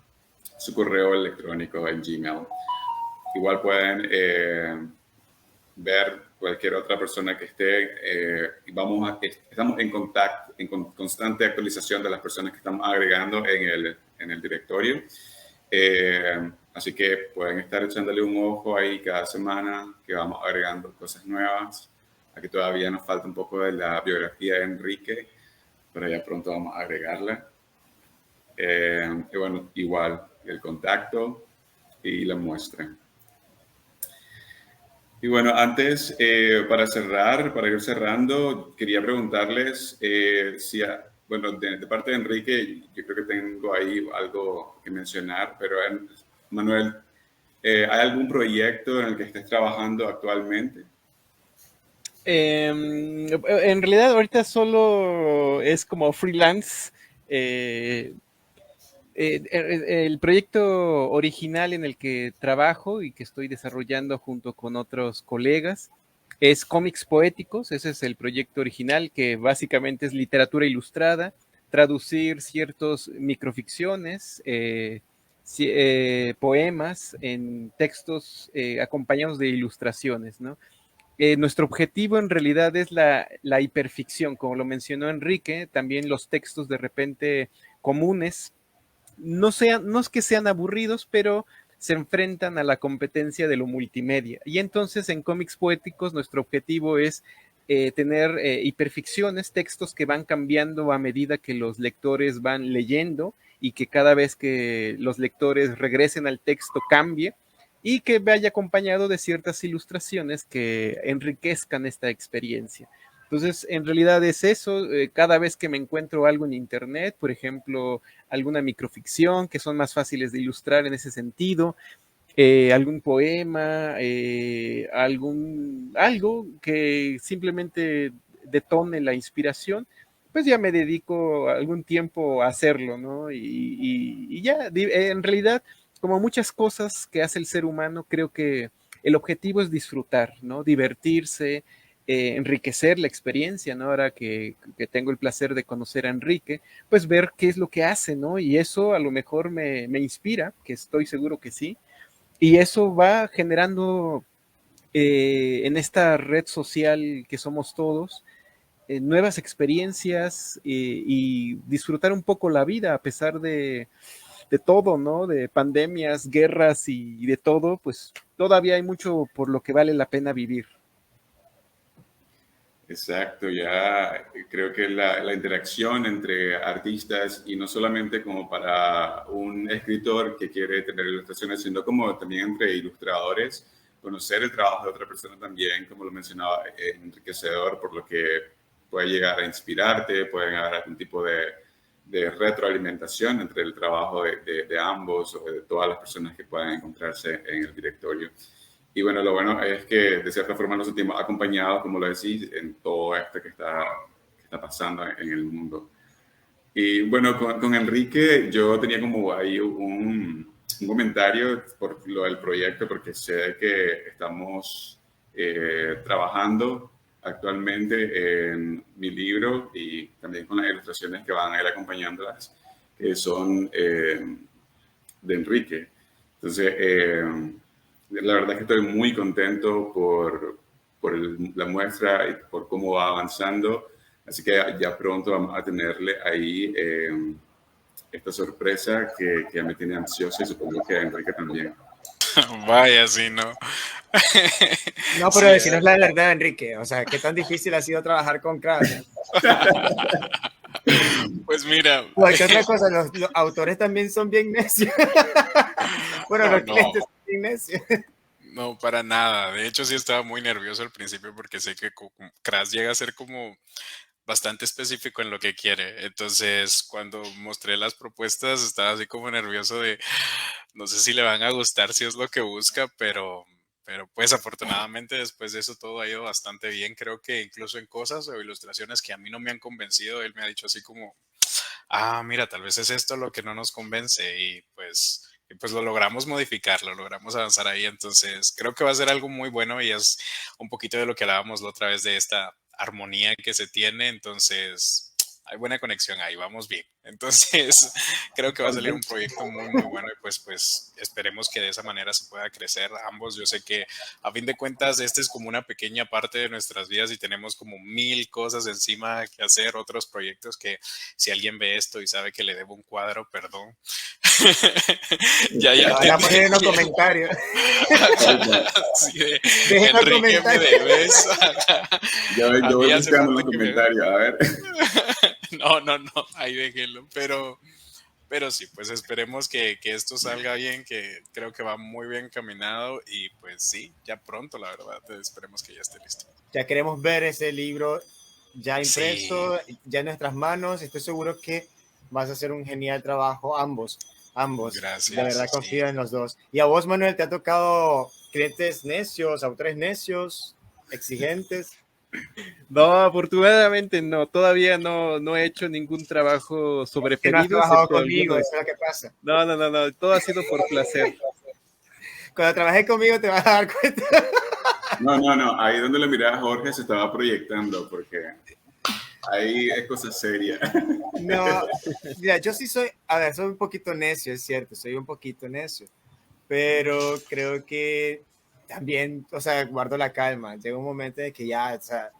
su correo electrónico en Gmail. Igual pueden ver cualquier otra persona que esté. Estamos en contacto, en constante actualización de las personas que estamos agregando en el directorio. Así que pueden estar echándole un ojo ahí cada semana que vamos agregando cosas nuevas. Aquí todavía nos falta un poco de la biografía de Enrique, pero ya pronto vamos a agregarla. Y bueno, igual el contacto y la muestra. Y bueno, antes, para ir cerrando, quería preguntarles si, bueno, de parte de Enrique, yo creo que tengo ahí algo que mencionar, pero Manuel, ¿hay algún proyecto en el que estés trabajando actualmente? En realidad ahorita solo es como freelance. El proyecto original en el que trabajo y que estoy desarrollando junto con otros colegas es Cómics Poéticos. Ese es el proyecto original, que básicamente es literatura ilustrada, traducir ciertos microficciones, poemas en textos acompañados de ilustraciones, ¿no? Nuestro objetivo en realidad es la hiperficción, como lo mencionó Enrique, también los textos de repente comunes, no es que sean aburridos, pero se enfrentan a la competencia de lo multimedia. Y entonces en Cómics Poéticos nuestro objetivo es tener hiperficciones, textos que van cambiando a medida que los lectores van leyendo y que cada vez que los lectores regresen al texto cambie y que vaya acompañado de ciertas ilustraciones que enriquezcan esta experiencia. Entonces, en realidad es eso. Cada vez que me encuentro algo en internet, por ejemplo, alguna microficción, que son más fáciles de ilustrar en ese sentido, algún poema, algo que simplemente detone la inspiración, pues ya me dedico algún tiempo a hacerlo, ¿no? Y ya, en realidad, como muchas cosas que hace el ser humano, creo que el objetivo es disfrutar, ¿no? Divertirse, enriquecer la experiencia, ¿no? Ahora que tengo el placer de conocer a Enrique, pues ver qué es lo que hace, ¿no? Y eso a lo mejor me inspira, que estoy seguro que sí, y eso va generando en esta red social que somos todos, nuevas experiencias y disfrutar un poco la vida a pesar de todo, ¿no? De pandemias, guerras y de todo, pues todavía hay mucho por lo que vale la pena vivir. Exacto, ya creo que la interacción entre artistas y no solamente como para un escritor que quiere tener ilustraciones, sino como también entre ilustradores, conocer el trabajo de otra persona también, como lo mencionaba, es enriquecedor por lo que puede llegar a inspirarte, puede llegar a algún tipo de retroalimentación entre el trabajo de ambos o de todas las personas que puedan encontrarse en el directorio. Y bueno, lo bueno es que de cierta forma nos sentimos acompañados, como lo decís, en todo esto que está pasando en el mundo. Y bueno, con Enrique yo tenía como ahí un comentario por lo del proyecto, porque sé que estamos trabajando actualmente en mi libro y también con las ilustraciones que van a ir acompañándolas, que son de Enrique. Entonces, la verdad es que estoy muy contento por la muestra y por cómo va avanzando. Así que ya pronto vamos a tenerle ahí esta sorpresa que ya me tiene ansioso y supongo que a Enrique también. Vaya, sí, ¿no? No, pero Sí, decinos la verdad, Enrique. O sea, ¿qué tan difícil ha sido trabajar con Crash? pues mira, Porque otra cosa, los autores también son bien necios. Bueno, no, los no, clientes son bien necios. no, para nada. De hecho, sí estaba muy nervioso al principio porque sé que Crash llega a ser como bastante específico en lo que quiere. Entonces, cuando mostré las propuestas, estaba así como nervioso de, no sé si le van a gustar, si es lo que busca, pero pues afortunadamente después de eso todo ha ido bastante bien. Creo que incluso en cosas o ilustraciones que a mí no me han convencido, él me ha dicho así como, ah, mira, tal vez es esto lo que no nos convence y pues lo logramos modificar, lo logramos avanzar ahí. Entonces, creo que va a ser algo muy bueno y es un poquito de lo que hablábamos la otra vez de esta armonía que se tiene. Entonces, hay buena conexión ahí, vamos bien. Entonces, creo que va a salir un proyecto muy, muy bueno y pues esperemos que de esa manera se pueda crecer ambos. Yo sé que a fin de cuentas, este es como una pequeña parte de nuestras vidas y tenemos como 1000 cosas encima que hacer, otros proyectos que si alguien ve esto y sabe que le debo un cuadro, perdón. ya Van a poner en los quién. comentarios. Sí, de Dejen los Enrique me comentarios. debes. Yo A mí voy hace buscando falta los que me comentarios, a ver. no, ahí déjenlo. Pero sí, pues esperemos que esto salga bien, que creo que va muy bien caminado y pues sí, ya pronto, la verdad, esperemos que ya esté listo. Ya queremos ver ese libro ya Sí, impreso, ya en nuestras manos. Estoy seguro que vas a hacer un genial trabajo, ambos. De verdad gracias, sí. confío en los dos. Y a vos, Manuel, ¿te ha tocado clientes necios, autores necios, exigentes? No, afortunadamente no, todavía no he hecho ningún trabajo sobre Que no has pedido, trabajado excepto conmigo, algunos. eso es lo que pasa. No, todo ha sido por placer. Cuando trabajé conmigo te vas a dar cuenta. No, ahí donde lo miraba Jorge se estaba proyectando, porque ahí es cosa seria. No, mira, yo sí soy, a ver, soy un poquito necio, es cierto, soy un poquito necio, pero creo que también, o sea, guardo la calma. Llega un momento de que ya, o sea,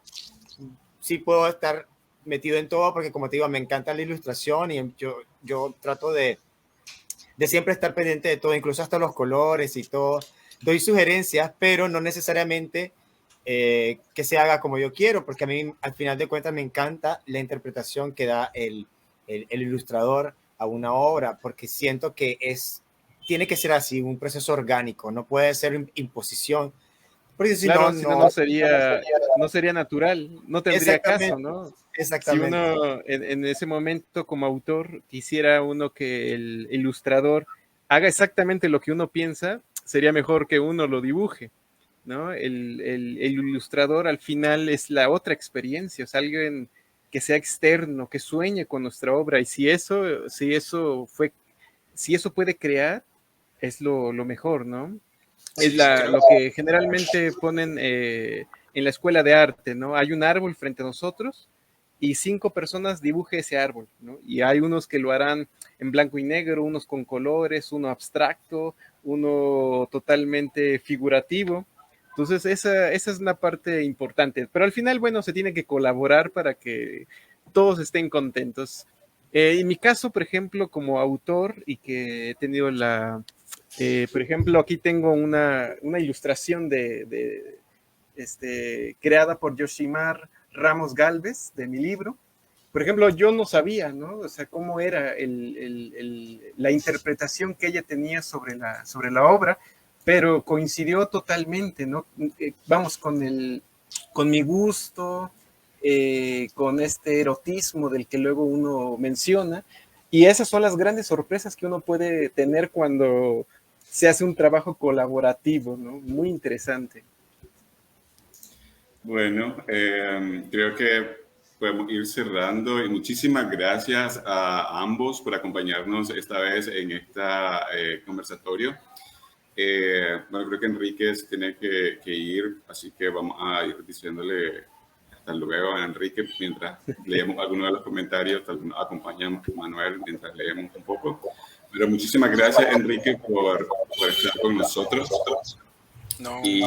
sí puedo estar metido en todo porque, como te digo, me encanta la ilustración y yo trato de siempre estar pendiente de todo, incluso hasta los colores y todo. Doy sugerencias, pero no necesariamente que se haga como yo quiero, porque a mí, al final de cuentas, me encanta la interpretación que da el ilustrador a una obra, porque siento que tiene que ser así, un proceso orgánico, no puede ser imposición, porque si no, Claro, si no, no. no sería natural, no tendría caso, Exactamente, ¿no? Si exactamente. uno en ese momento como autor quisiera uno que el ilustrador haga exactamente lo que uno piensa, sería mejor que uno lo dibuje, ¿no? El ilustrador al final es la otra experiencia, es alguien que sea externo, que sueñe con nuestra obra y si eso puede crear, es lo mejor, ¿no? Es Sí, creo. lo que generalmente ponen en la escuela de arte, ¿no? Hay un árbol frente a nosotros y 5 personas dibuje ese árbol, ¿no? Y hay unos que lo harán en blanco y negro, unos con colores, uno abstracto, uno totalmente figurativo. Entonces, esa es una parte importante. Pero al final, bueno, se tiene que colaborar para que todos estén contentos. En mi caso, por ejemplo, como autor y que he tenido por ejemplo, aquí tengo una ilustración creada por Yoshimar Ramos Galvez de mi libro. Por ejemplo, yo no sabía, ¿no? O sea, cómo era la interpretación que ella tenía sobre la obra, pero coincidió totalmente, ¿no? Vamos, con mi gusto, con este erotismo del que luego uno menciona, y esas son las grandes sorpresas que uno puede tener cuando se hace un trabajo colaborativo, ¿no? Muy interesante. Bueno, creo que podemos ir cerrando. Y muchísimas gracias a ambos por acompañarnos esta vez en este conversatorio. Bueno, creo que Enrique tiene que ir, así que vamos a ir diciéndole hasta luego a Enrique mientras leemos algunos de los comentarios. Tal vez nos acompaña Manuel mientras leemos un poco. Pero muchísimas gracias, Enrique, por estar con nosotros. No, y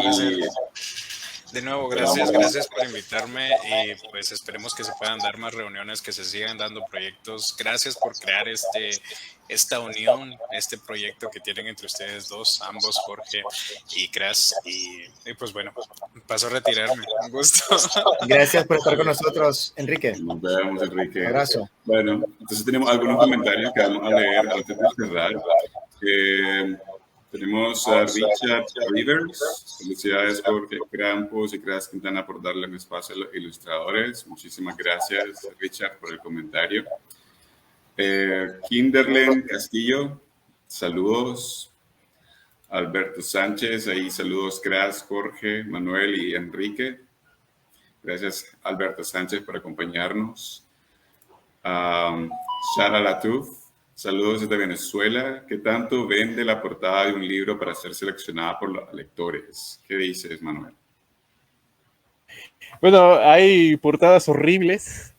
de nuevo, gracias por invitarme y pues esperemos que se puedan dar más reuniones, que se sigan dando proyectos. Gracias por crear esta unión, este proyecto que tienen entre ustedes dos, ambos, Jorge y Cras. Y pues bueno, paso a retirarme. Un gusto. Gracias por estar con nosotros, Enrique. Nos vemos, Enrique. Un abrazo. Bueno, entonces tenemos algunos comentarios que vamos a leer antes de cerrar. Tenemos a Richard Rivers. Felicidades Jorge Campos y Cras Quintana por darle un espacio a los ilustradores. Muchísimas gracias, Richard, por el comentario. Kinderlen Castillo, saludos. Alberto Sánchez, ahí saludos, Cras, Jorge, Manuel y Enrique. Gracias, Alberto Sánchez, por acompañarnos. Shara Latuf. Saludos desde Venezuela. ¿Qué tanto vende la portada de un libro para ser seleccionada por los lectores? ¿Qué dices, Manuel? Bueno, hay portadas horribles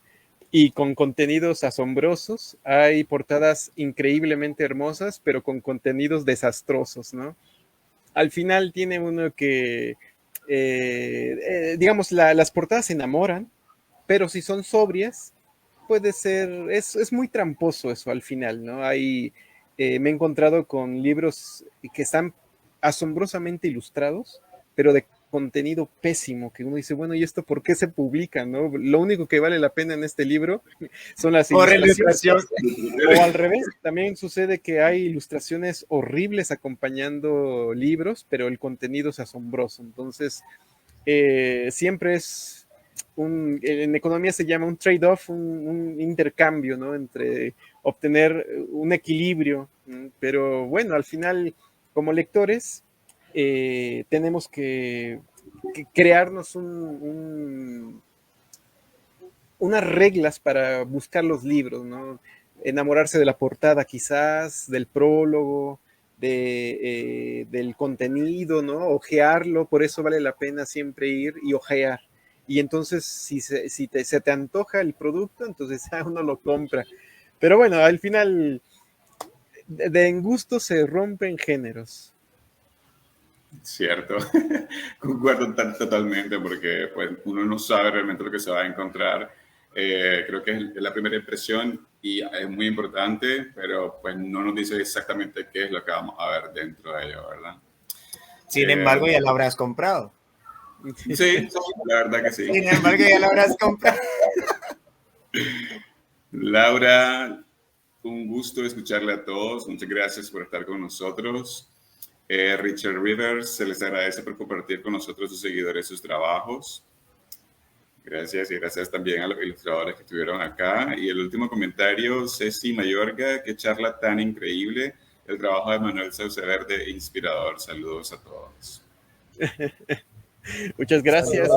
y con contenidos asombrosos. Hay portadas increíblemente hermosas, pero con contenidos desastrosos, ¿no? Al final tiene uno que, digamos, las portadas se enamoran, pero si son sobrias, puede ser, es muy tramposo eso al final, ¿no? Me he encontrado con libros que están asombrosamente ilustrados, pero de contenido pésimo, que uno dice, bueno, ¿y esto por qué se publica, no? Lo único que vale la pena en este libro son las ilustraciones. O al revés, también sucede que hay ilustraciones horribles acompañando libros, pero el contenido es asombroso. Entonces, siempre es en economía se llama un trade-off, un intercambio, ¿no? Entre obtener un equilibrio, pero bueno, al final, como lectores, tenemos que crearnos unas reglas para buscar los libros, ¿no? Enamorarse de la portada quizás, del prólogo, del contenido, ¿no? Ojearlo, por eso vale la pena siempre ir y ojear. Y entonces, si se te antoja el producto, entonces uno lo compra. Pero bueno, al final, en gusto se rompen géneros. Cierto, concuerdo totalmente porque pues, uno no sabe realmente lo que se va a encontrar. Creo que es la primera impresión y es muy importante, pero pues no nos dice exactamente qué es lo que vamos a ver dentro de ello, ¿verdad? Sin embargo, ya lo habrás comprado. Sí, la verdad que sí. Sin embargo, ya lo habrás comprado. Laura, un gusto escucharle a todos. Muchas gracias por estar con nosotros. Richard Rivers, se les agradece por compartir con nosotros sus seguidores, sus trabajos. Gracias y gracias también a los ilustradores que estuvieron acá. Y el último comentario, Ceci Mayorga, qué charla tan increíble. El trabajo de Manuel Sauceverde, inspirador. Saludos a todos. Muchas gracias.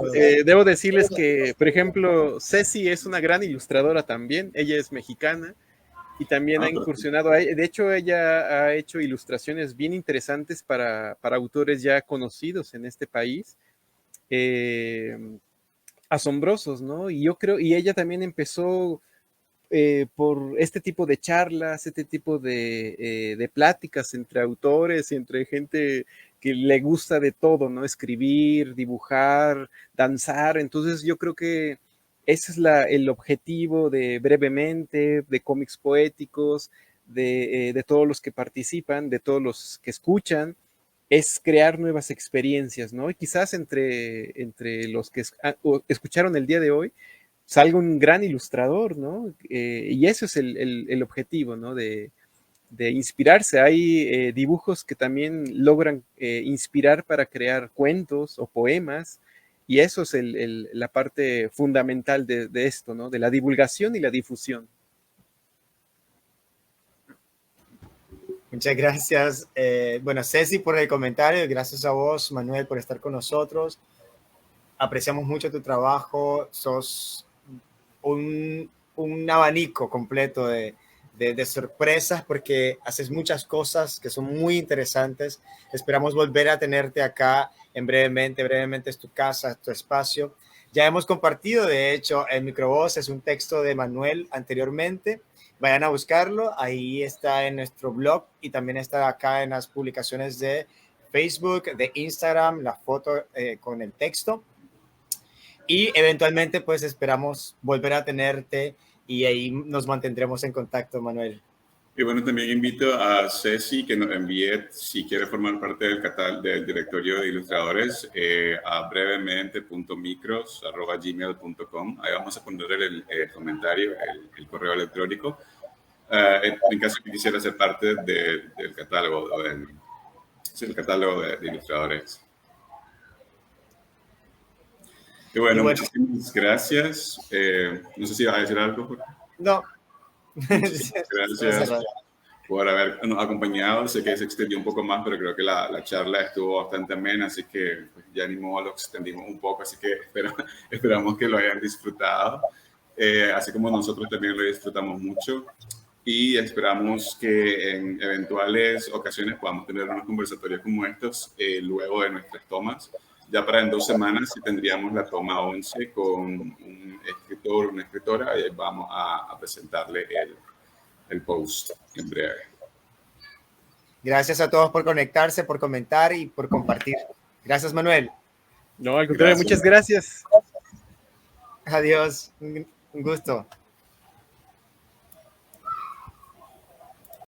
Debo decirles que, por ejemplo, Ceci es una gran ilustradora también. Ella es mexicana y también ha incursionado. De hecho, ella ha hecho ilustraciones bien interesantes para autores ya conocidos en este país. Asombrosos, ¿no? Y yo creo, y ella también empezó por este tipo de charlas, este tipo de pláticas entre autores, entre gente que le gusta de todo, ¿no? Escribir, dibujar, danzar. Entonces yo creo que ese es el objetivo de Brevemente, de Cómics Poéticos, de todos los que participan, de todos los que escuchan, es crear nuevas experiencias, ¿no? Y quizás entre los que escucharon el día de hoy, salga un gran ilustrador, ¿no? Y eso es el objetivo, ¿no? De inspirarse. Hay dibujos que también logran inspirar para crear cuentos o poemas, y eso es la parte fundamental de esto, ¿no? De la divulgación y la difusión. Muchas gracias. Bueno, Ceci, por el comentario. Gracias a vos, Manuel, por estar con nosotros. Apreciamos mucho tu trabajo. Sos un abanico completo de sorpresas, porque haces muchas cosas que son muy interesantes. Esperamos volver a tenerte acá brevemente es tu casa, es tu espacio. Ya hemos compartido, de hecho, el Microvoz es un texto de Manuel anteriormente. Vayan a buscarlo, ahí está en nuestro blog y también está acá en las publicaciones de Facebook, de Instagram, la foto con el texto. Y eventualmente pues esperamos volver a tenerte y ahí nos mantendremos en contacto, Manuel. Y bueno, también invito a Ceci que nos envíe, si quiere formar parte del directorio de ilustradores, a brevemente.micros@gmail.com. Ahí vamos a poner el comentario, el correo electrónico, en caso que quisiera ser parte del catálogo, del catálogo de ilustradores. Y bueno, muchísimas gracias. No sé si vas a decir algo, Jorge. No. Gracias por habernos acompañado. Sé que se extendió un poco más, pero creo que la charla estuvo bastante amena, así que pues, ya ni modo, lo extendimos un poco, así que esperamos que lo hayan disfrutado, así como nosotros también lo disfrutamos mucho, y esperamos que en eventuales ocasiones podamos tener unos conversatorios como estos luego de nuestras tomas. Ya para en 2 semanas sí tendríamos la toma 11 con un escritor, una escritora, y vamos a presentarle el post en breve. Gracias a todos por conectarse, por comentar y por compartir. Gracias, Manuel. No, al contrario, muchas gracias. Adiós, un gusto.